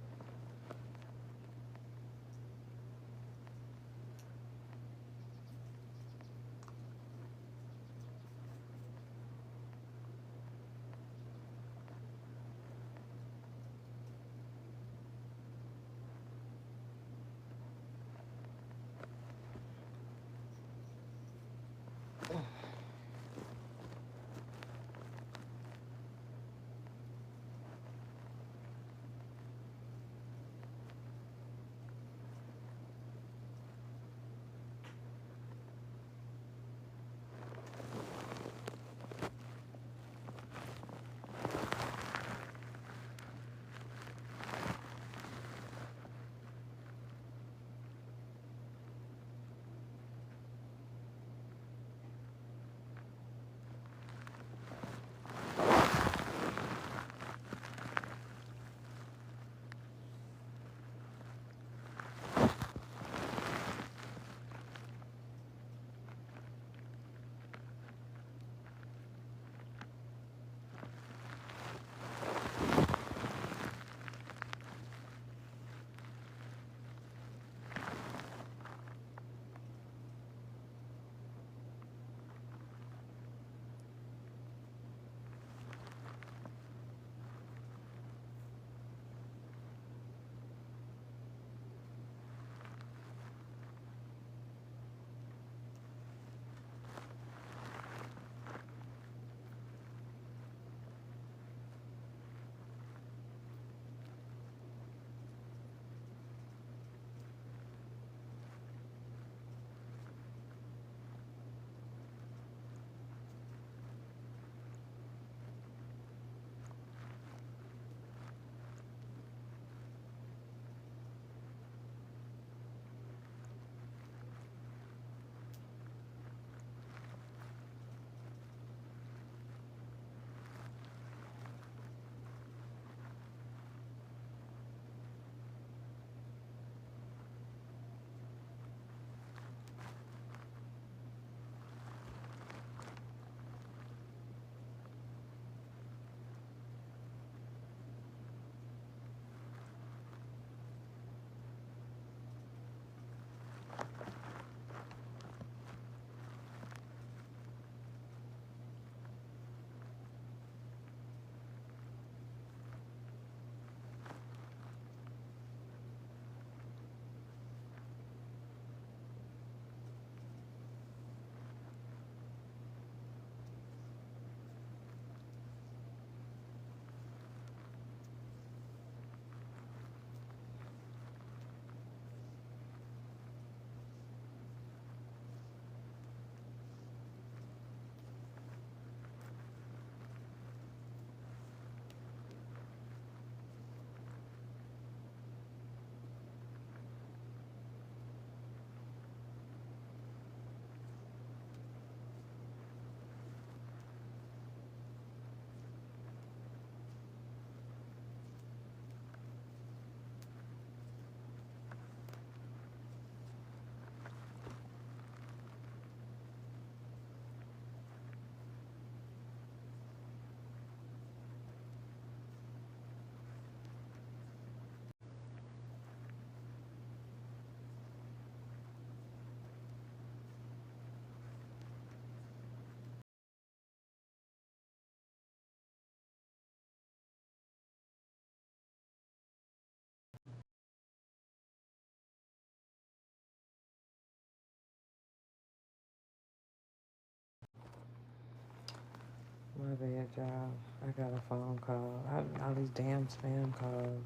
My bad, y'all. I got a phone call. All these damn spam calls.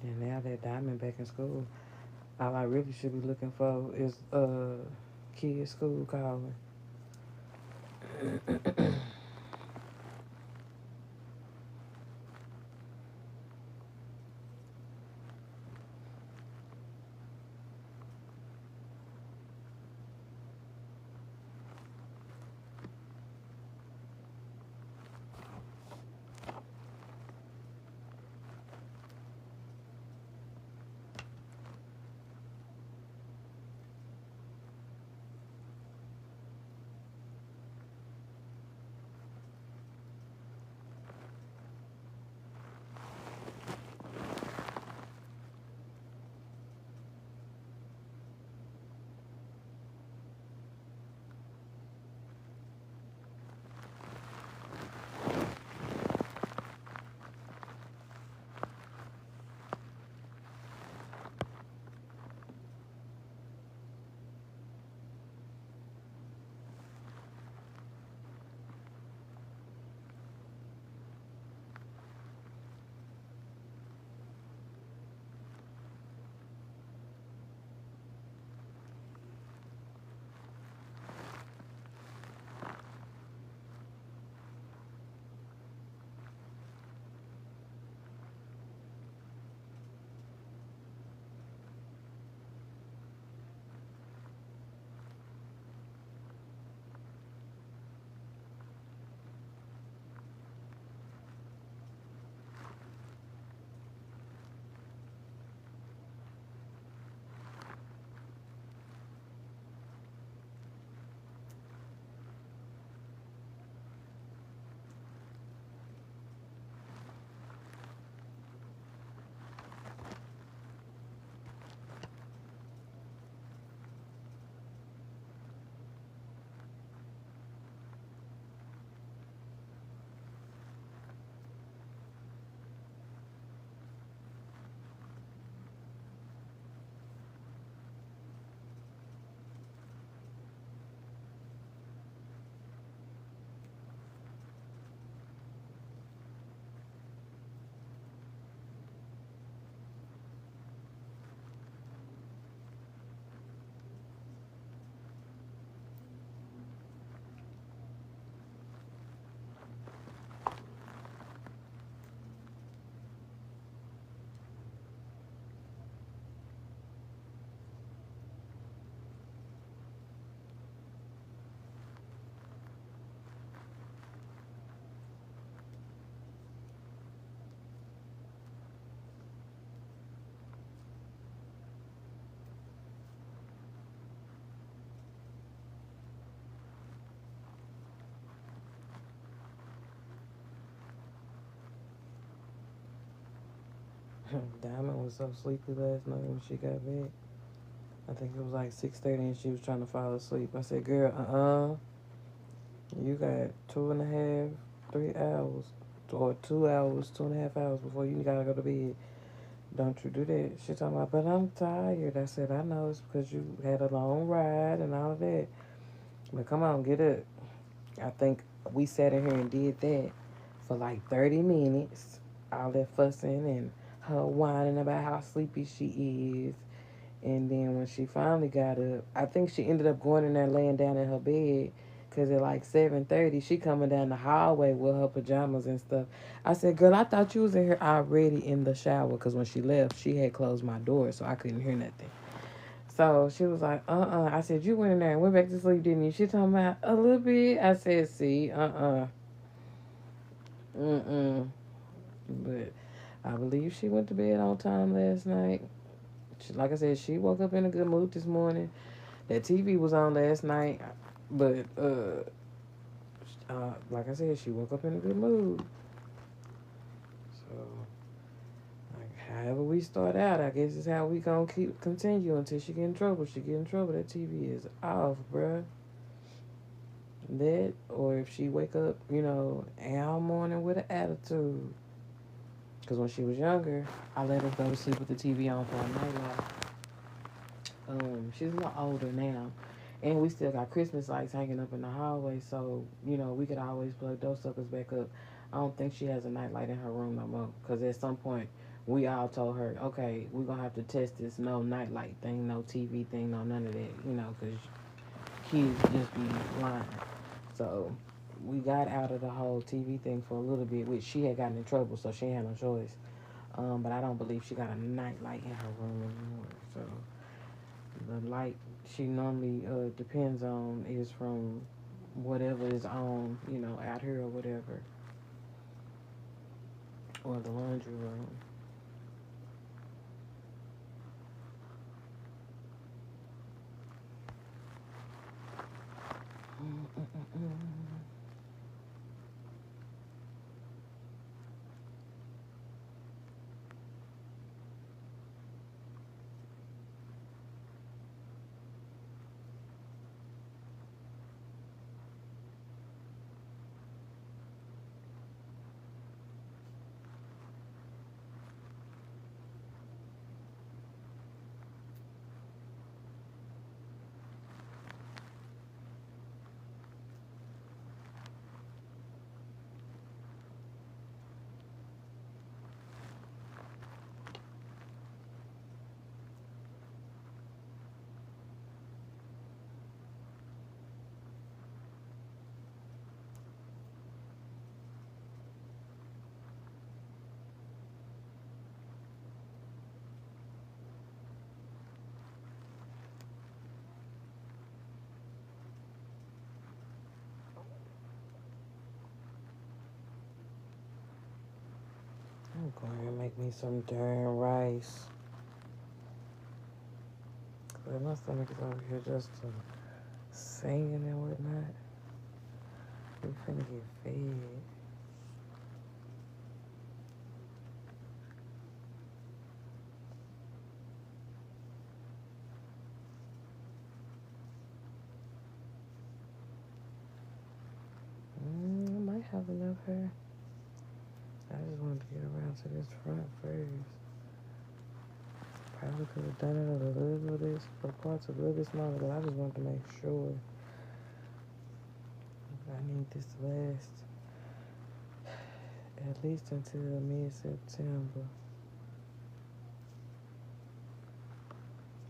And now that Diamond back in school, all I really should be looking for is kids school calling. Diamond was so sleepy last night when she got back. I think it was like 6:30 and she was trying to fall asleep. I said, girl, you got 2.5, 3 hours, or 2 hours, 2.5 hours before you gotta go to bed. Don't you do that. She talking about, but I'm tired. I said, I know it's because you had a long ride and all of that. But come on, get up. I think we sat in here and did that for like 30 minutes. All that fussing and her whining about how sleepy she is. And then when she finally got up, I think she ended up going in there laying down in her bed because at like 7:30, she coming down the hallway with her pajamas and stuff. I said, girl, I thought you was in here already in the shower because when she left, she had closed my door so I couldn't hear nothing. So she was like, I said, you went in there and went back to sleep, didn't you? She talking about a little bit. I said, see, mm-mm. But I believe she went to bed on time last night. Like I said, she woke up in a good mood this morning. That TV was on last night, but like I said, she woke up in a good mood. So, like, however we start out, I guess is how we gonna continue until she get in trouble. She get in trouble. That TV is off, bruh. That, or if she wake up, all morning with an attitude. Cause when she was younger, I let her go to sleep with the TV on for a night. She's a little older now. And we still got Christmas lights hanging up in the hallway, so, we could always plug those suckers back up. I don't think she has a nightlight in her room no more, because at some point, we all told her, okay, we're going to have to test this no nightlight thing, no TV thing, no none of that, because kids just be lying. So we got out of the whole TV thing for a little bit, which she had gotten in trouble, so she had no choice. But I don't believe she got a nightlight in her room anymore. So the light she normally depends on is from whatever is on, out here or whatever, or the laundry room. I'm going to make me some darn rice. But my stomach is over here just singing and whatnot. We finna get fed. I might have enough here. I just wanted to get around to this front first. Probably could have done it a little bit, for parts a little bit smaller, but I just wanted to make sure. I need this to last at least until mid-September.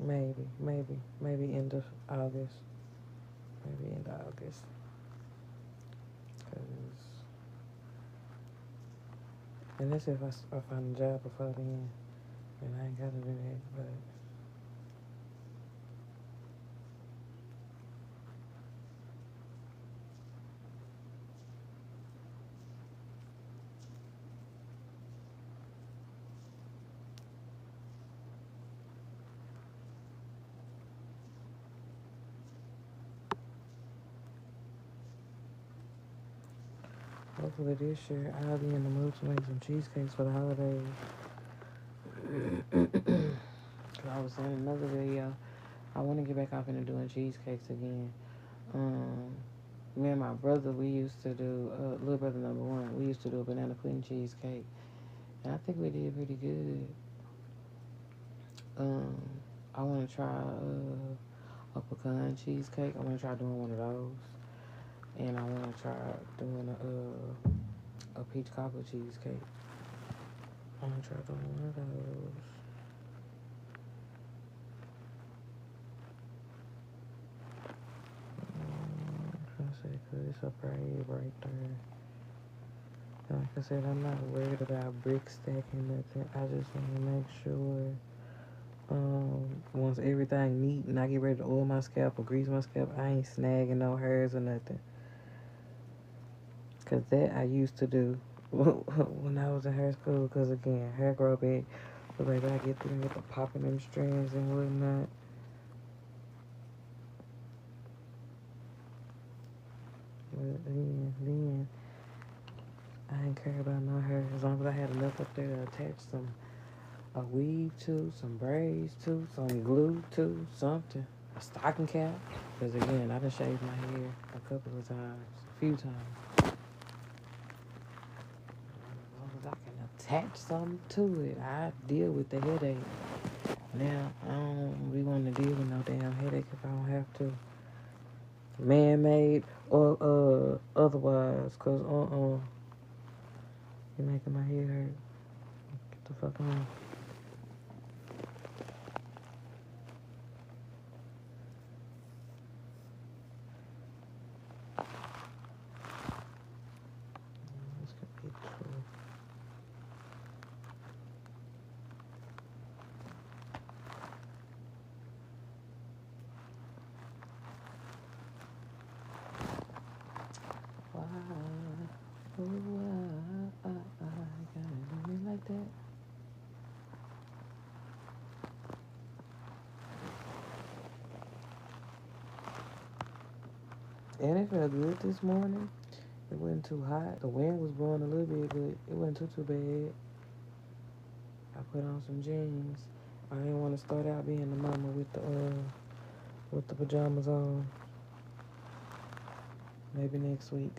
Maybe end of August. Maybe end of August. And that's if I find a job before then. And I ain't gotta do that, but hopefully this year I'll be in the mood to make some cheesecakes for the holidays. Cause I was saying in another video, I want to get back up into doing cheesecakes again. Me and my brother, we used to do, little brother number one, we used to do a banana pudding cheesecake. And I think we did pretty good. I want to try a pecan cheesecake. I want to try doing one of those. And I want to try doing a peach cobbler cheesecake. I want to try doing one of those. Cause it's a braid right there. Like I said, I'm not worried about brick stacking nothing. I just want to make sure once everything neat and I get ready to oil my scalp or grease my scalp, I ain't snagging no hairs or nothing. Cause that I used to do when I was in hair school. Cause again, hair grow big. But baby, I get through and get the popping them strands and whatnot. But then I ain't care about no hair as long as I had enough up there to attach a weave to, some braids to, some glue to, something, a stocking cap. Because again, I done shaved my hair a couple of times, a few times. As long as I can attach something to it, I deal with the headache. Now, I don't be wanting to deal with no damn headache if I don't have to. Man-made or otherwise, cause you're making my head hurt. Get the fuck on. This could be true. Why? Oh, why? Gotta do me like that. And it felt good this morning. It wasn't too hot. The wind was blowing a little bit, but it wasn't too bad. I put on some jeans. I didn't want to start out being the mama with the pajamas on. Maybe next week.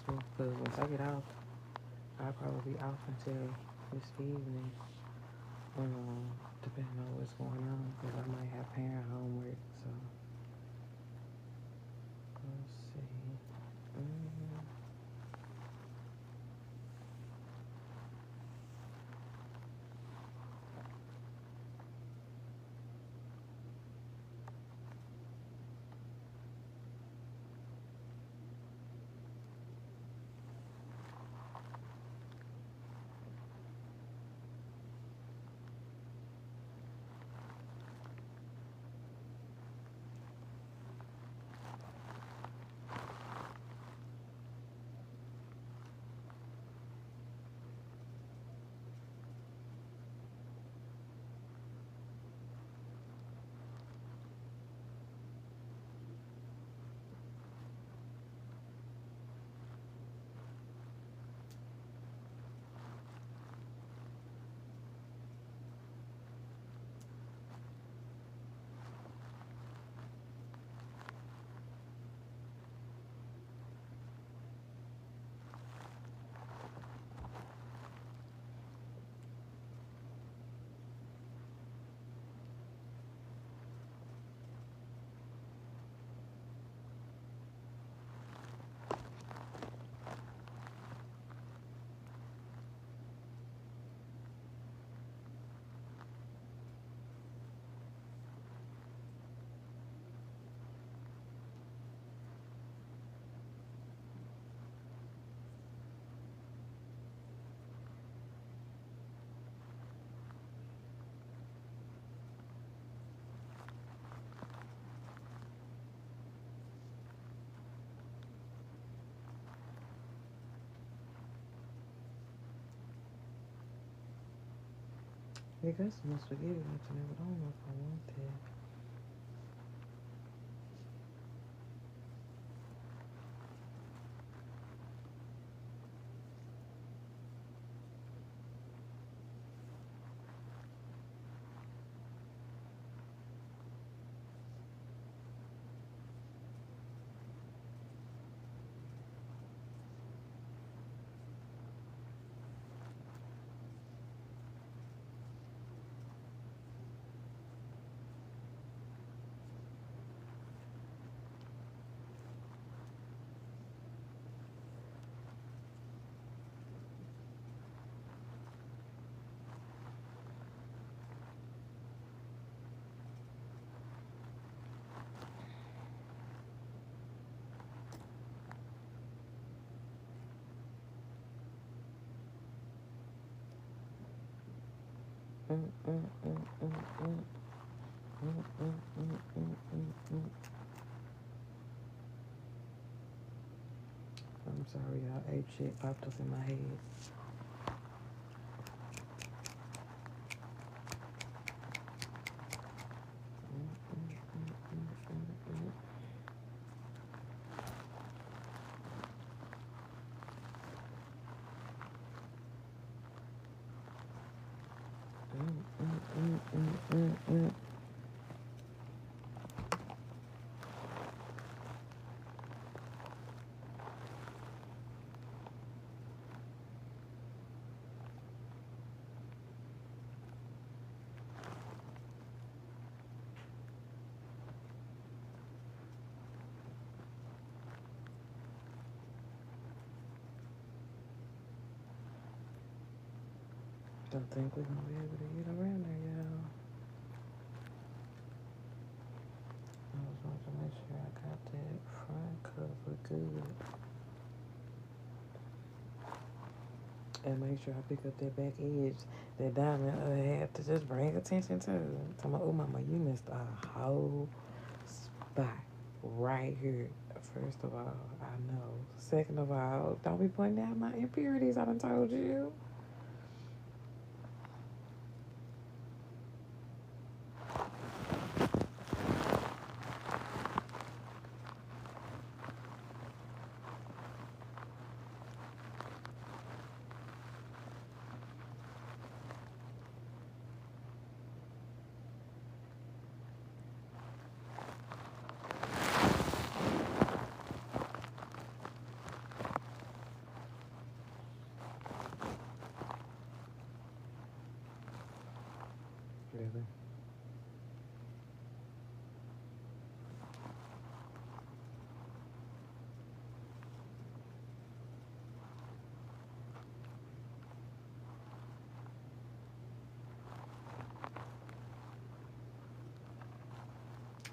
possible. Because once I get off, I'll probably be off until this evening. Depending on what's going on. Because I might have parent homework. So, let's see. Mm-hmm. They got some spaghetti left in there, but I don't know if I want that. I'm sorry, y'all. Ape shit popped up in my head. Don't think we're gonna be able to get around there, y'all. I just want to make sure I got that front cover good. And make sure I pick up that back edge, that diamond I had to just bring attention to. Tell my, oh mama, you missed a whole spot right here. First of all, I know. Second of all, don't be pointing out my impurities, I done told you.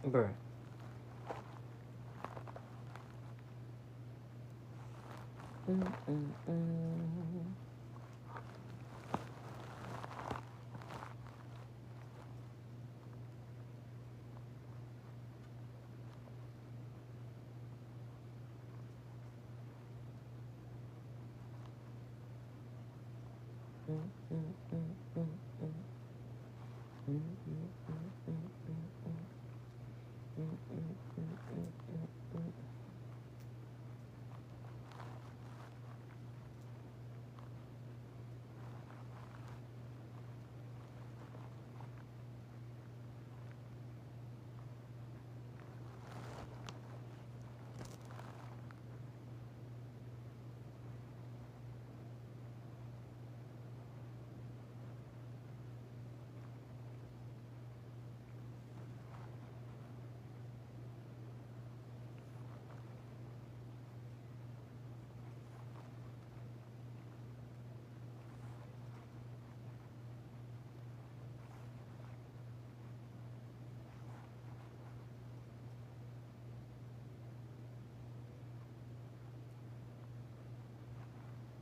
Bruh. Mm-mm-mm.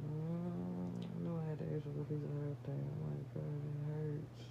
I know I had to extra piece of her thing. Oh my god, it hurts.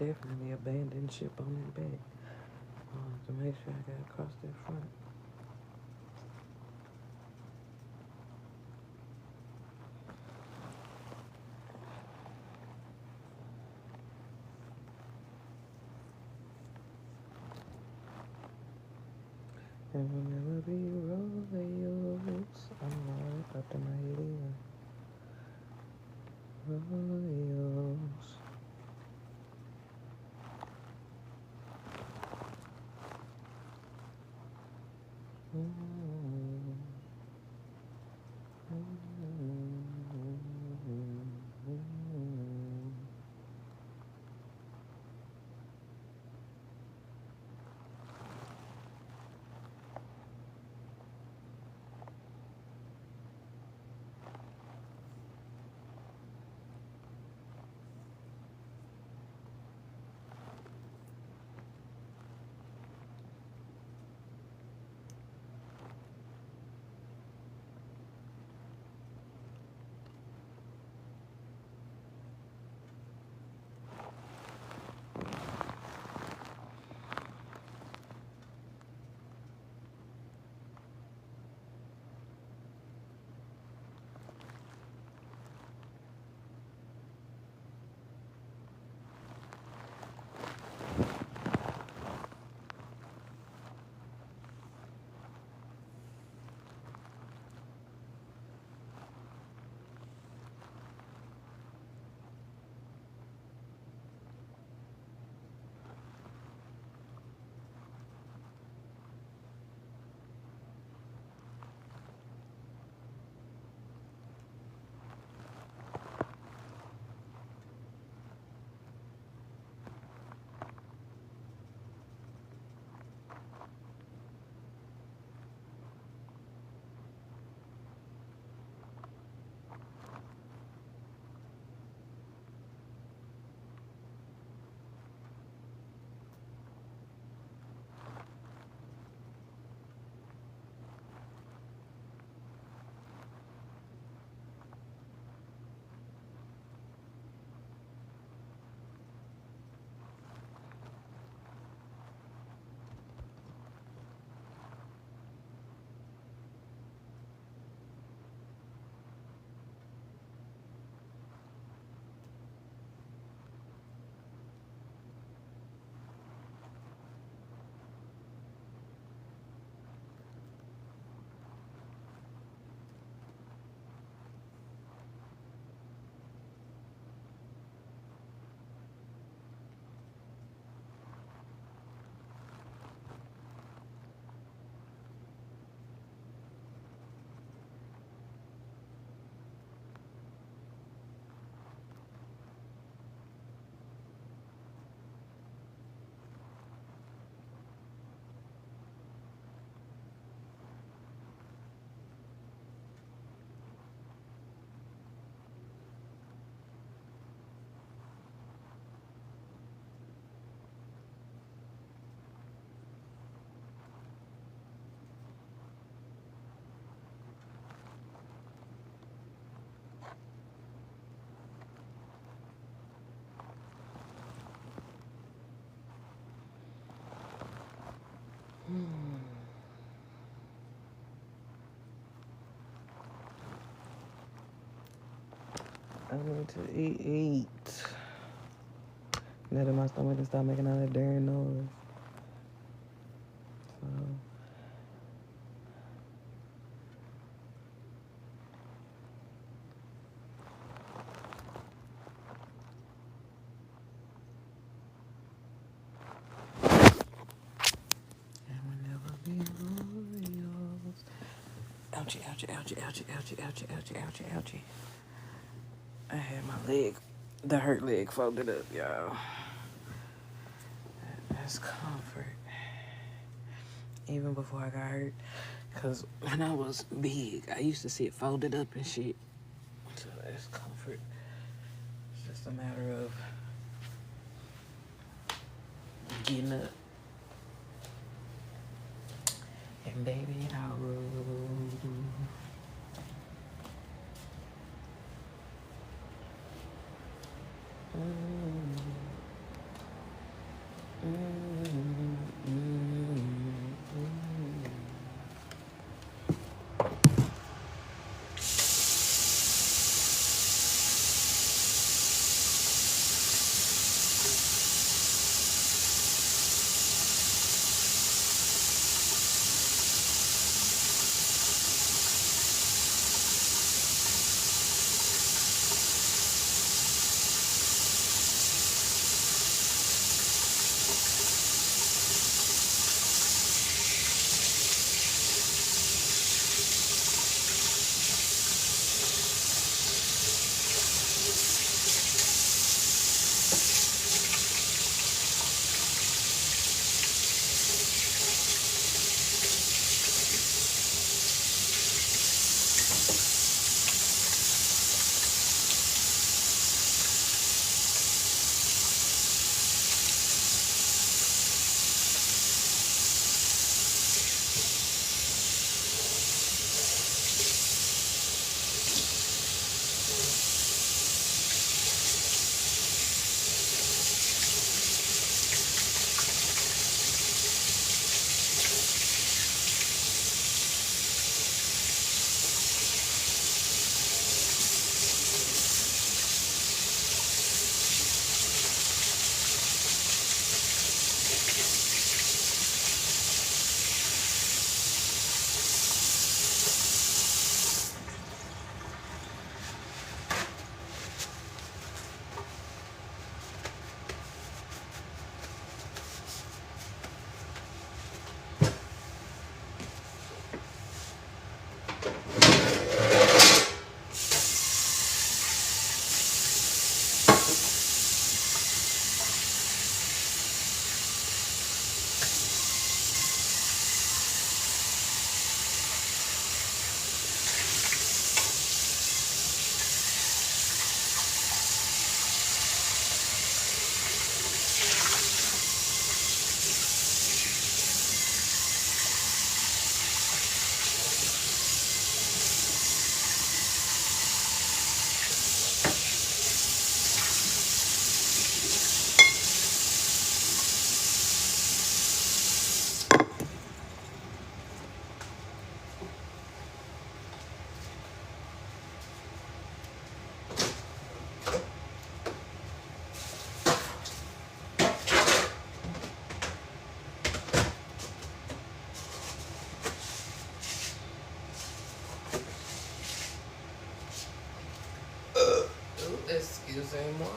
definitely abandoned ship on that back. To make sure I got across that front. And will never be royals. I'm not up to my ear. Royals. I need to eat. Now that my stomach can stop making all that darn noise. So. And will never be royals. Ouchie, ouchie, ouchie, ouchie, ouchie, ouchie, ouchie, ouchie, ouchie. I had my leg, the hurt leg folded up, y'all. That's comfort. Even before I got hurt. Because when I was big, I used to see it folded up and shit. So that's comfort. It's just a matter of getting up. And baby, I'll roll. Excusez-moi.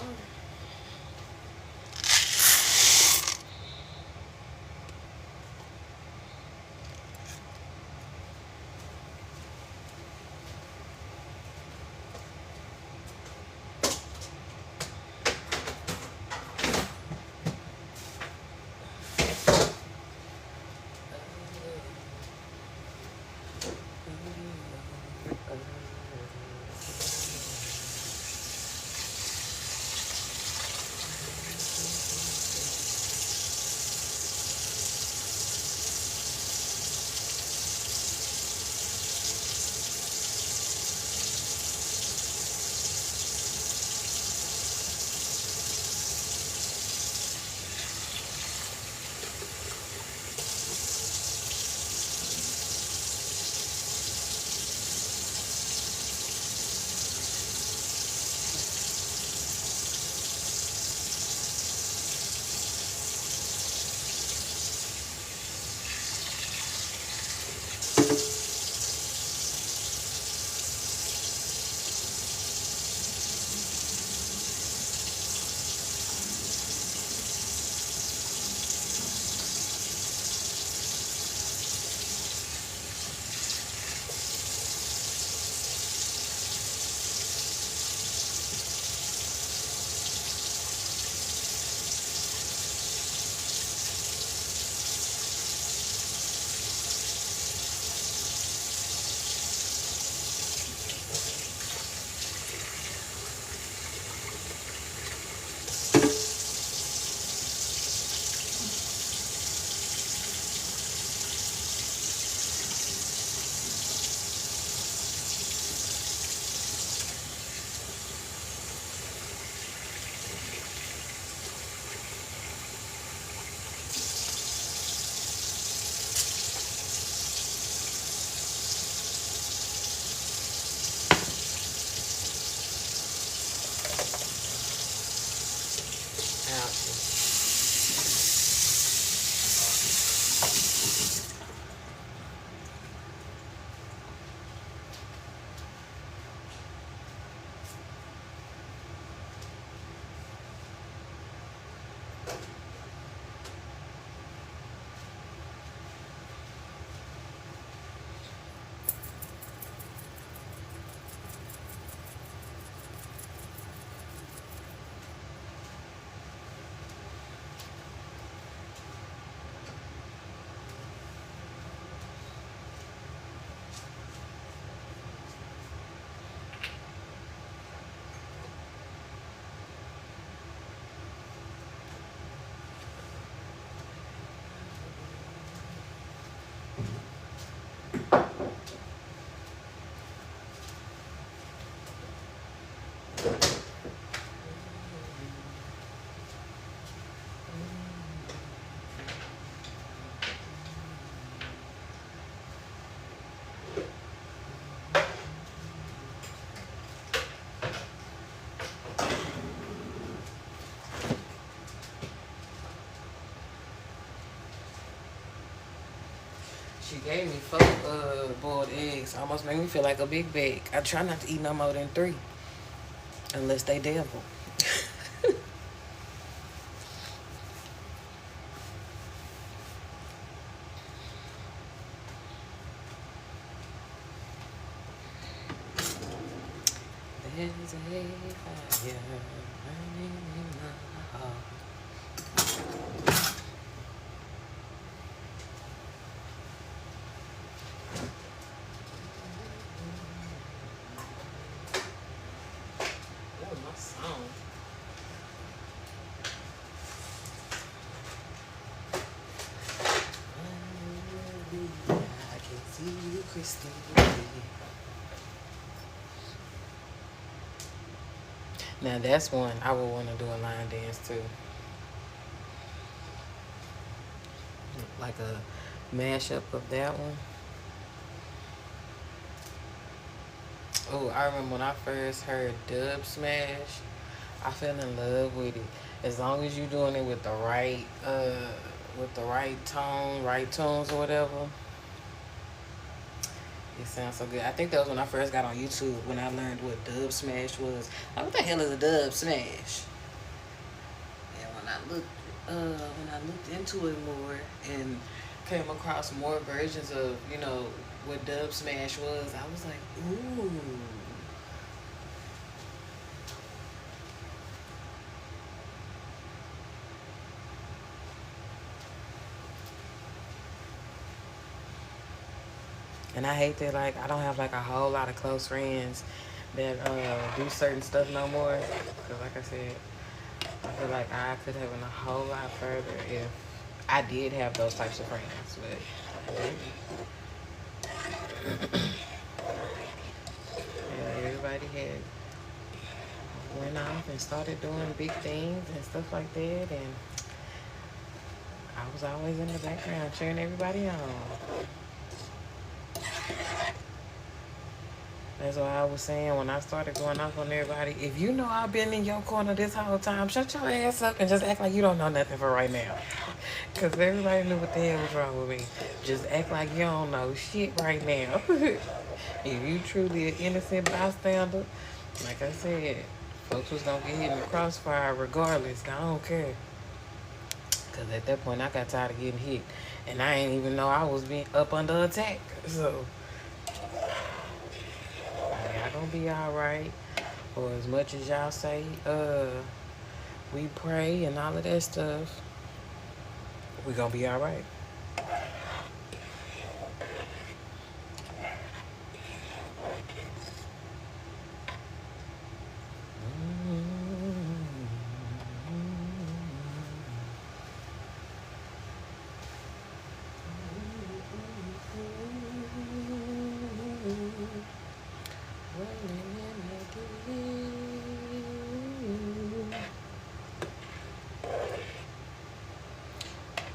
She gave me 4 boiled eggs. Almost made me feel like a big bag. I try not to eat no more than 3. Unless they devil. There's a fire burning in my heart. Oh, my song. I can see you crystal clear. Now that's one I would want to do a line dance too. Like a mashup of that one. Oh, I remember when I first heard Dub Smash, I fell in love with it. As long as you're doing it with the right tone, right tones or whatever, It sounds so good. I think that was when I first got on YouTube when I learned what dub smash was. Like, what the hell is a dub smash? And when I looked into it more and came across more versions of what dub smash was, I was like, ooh. And I hate that, like, I don't have, like, a whole lot of close friends that do certain stuff no more. Because, like I said, I feel like I could have went a whole lot further if I did have those types of friends. But yeah, everybody had went off and started doing big things and stuff like that. And I was always in the background cheering everybody on. That's why I was saying when I started going off on everybody, if you know I've been in your corner this whole time, shut your ass up and just act like you don't know nothing for right now. Because everybody knew what the hell was wrong with me. Just act like you don't know shit right now. If you truly an innocent bystander, like I said, folks was going to get hit in the crossfire regardless. I don't care. Because at that point, I got tired of getting hit. And I ain't even know I was being up under attack. So y'all gonna be alright. Or as much as y'all say, we pray and all of that stuff, we gonna be alright.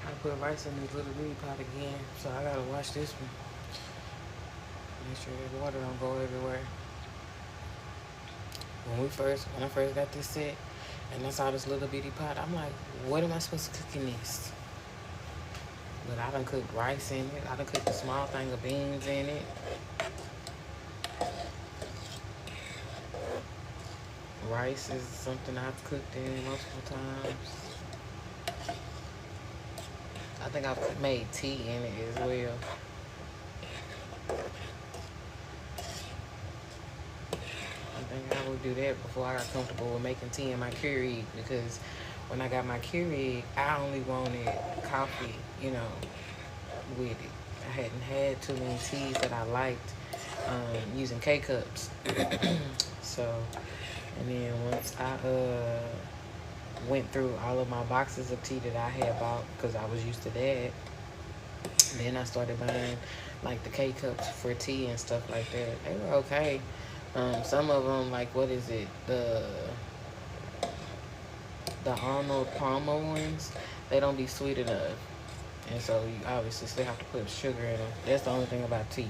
I put rice in this little reed pot again, so I gotta wash this one. Make sure the water don't go everywhere. When I first got this set, and I saw this little bitty pot, I'm like, what am I supposed to cook in this? But I done cooked rice in it. I done cooked a small thing of beans in it. Rice is something I've cooked in multiple times. I think I've made tea in it as well. I think I would do that before I got comfortable with making tea in my Keurig, because when I got my Keurig, I only wanted coffee, with it. I hadn't had too many teas that I liked using K-cups. So, and then once I went through all of my boxes of tea that I had bought, because I was used to that, then I started buying like the K-cups for tea and stuff like that. They were okay. Some of them, like, what is it, the Arnold Palmer ones, they don't be sweet enough, and so you obviously still have to put sugar in them. That's the only thing about tea,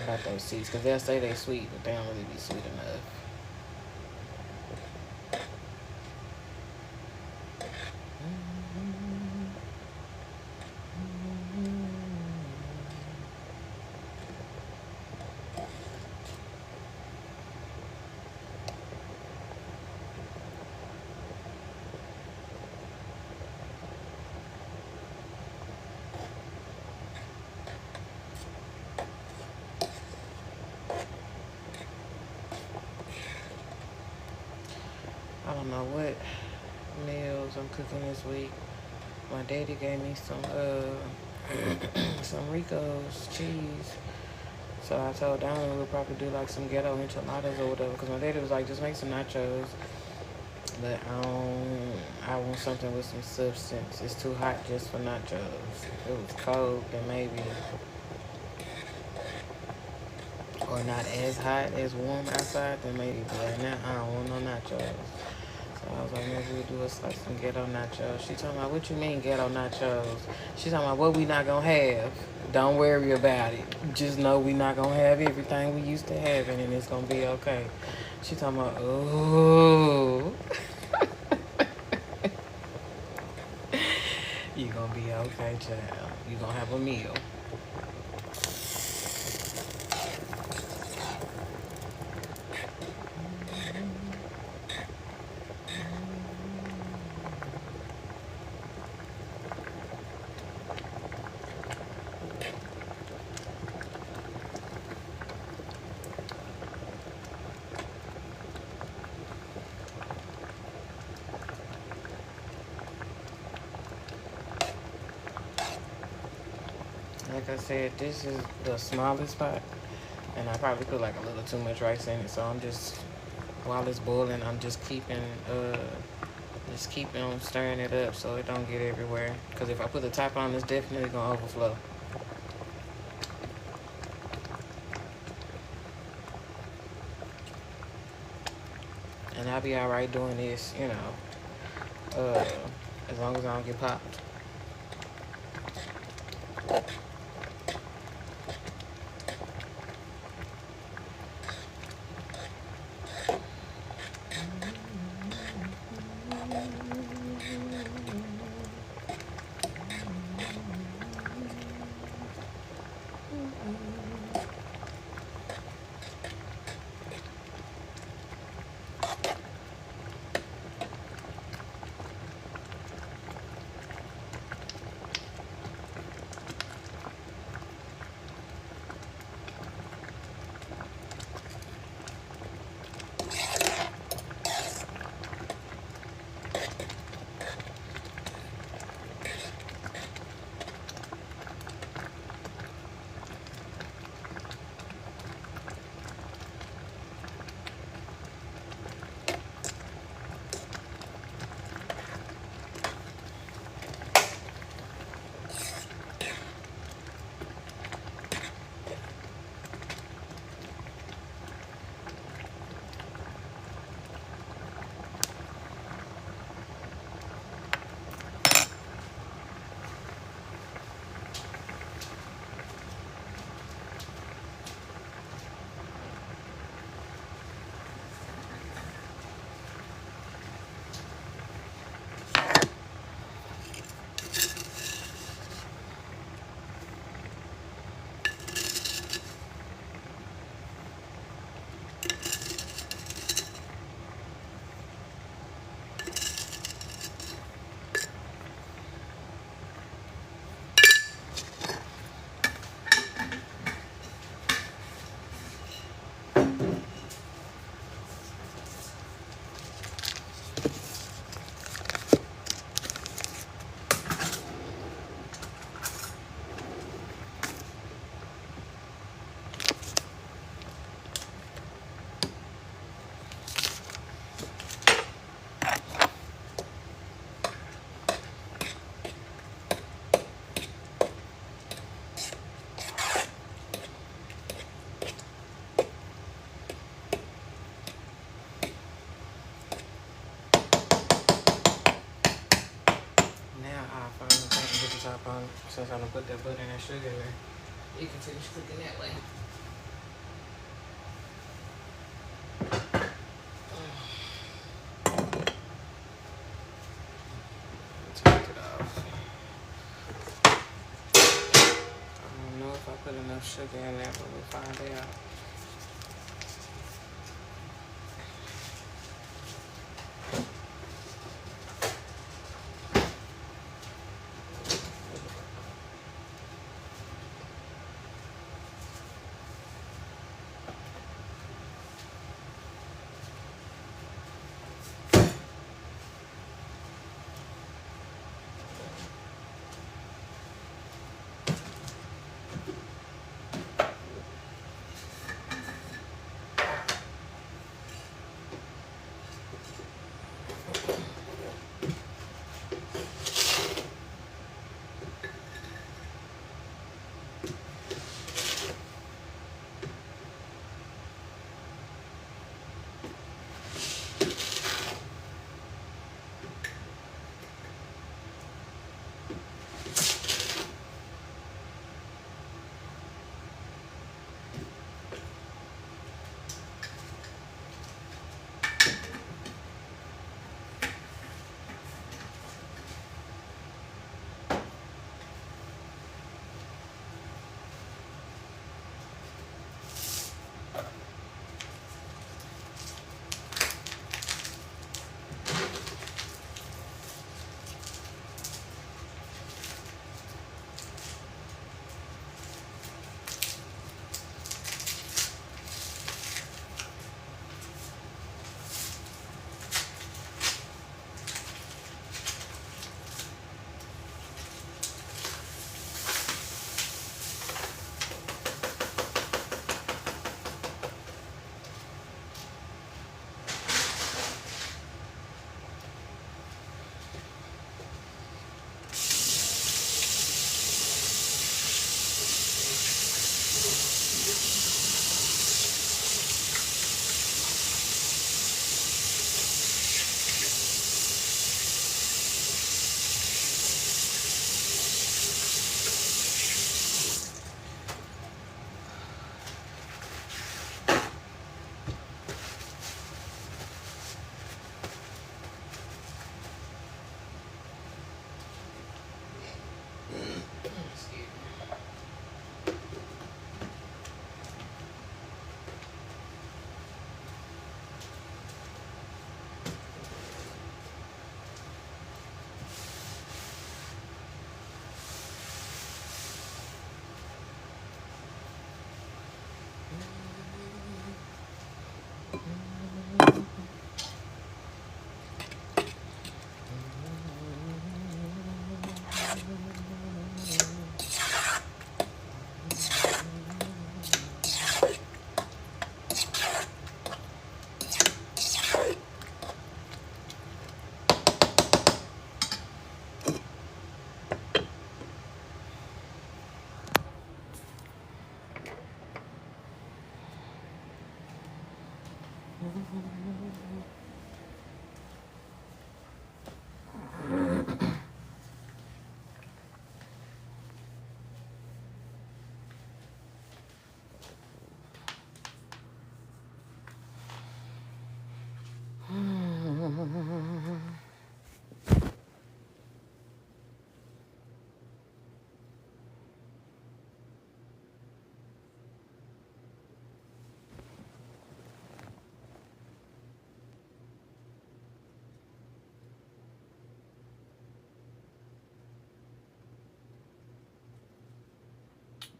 about those teas, because they'll say they sweet, but they don't really be sweet enough. I don't know what meals I'm cooking this week. My daddy gave me some Rico's cheese. So I told Donald we'll probably do like some ghetto enchiladas or whatever, because my daddy was like, just make some nachos. But I want something with some substance. It's too hot just for nachos. If it was cold, then maybe, or not as hot as warm outside, then maybe. But right now, I don't want no nachos. So I was like, maybe we'll do some ghetto nachos. She talking about, what you mean ghetto nachos? She talking about what we not gonna have. Don't worry about it. Just know we not gonna have everything we used to have, and it's gonna be okay. She talking about, oh. You gonna be okay, child. You gonna have a meal. like I said, this is the smallest pot, and I probably put like a little too much rice in it. So I'm just, while it's boiling, I'm just keeping on stirring it up so it don't get everywhere. Cause if I put the top on, it's definitely gonna overflow. And I'll be all right doing this, as long as I don't get popped. Top on since I'm gonna put that butter and that sugar in there. You can finish cooking that way. Take it off. I don't know if I put enough sugar in there, but we'll find out.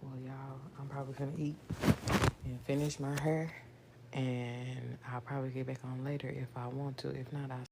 Well, y'all, I'm probably gonna eat and finish my hair, and I'll probably get back on later if I want to. If not, I'll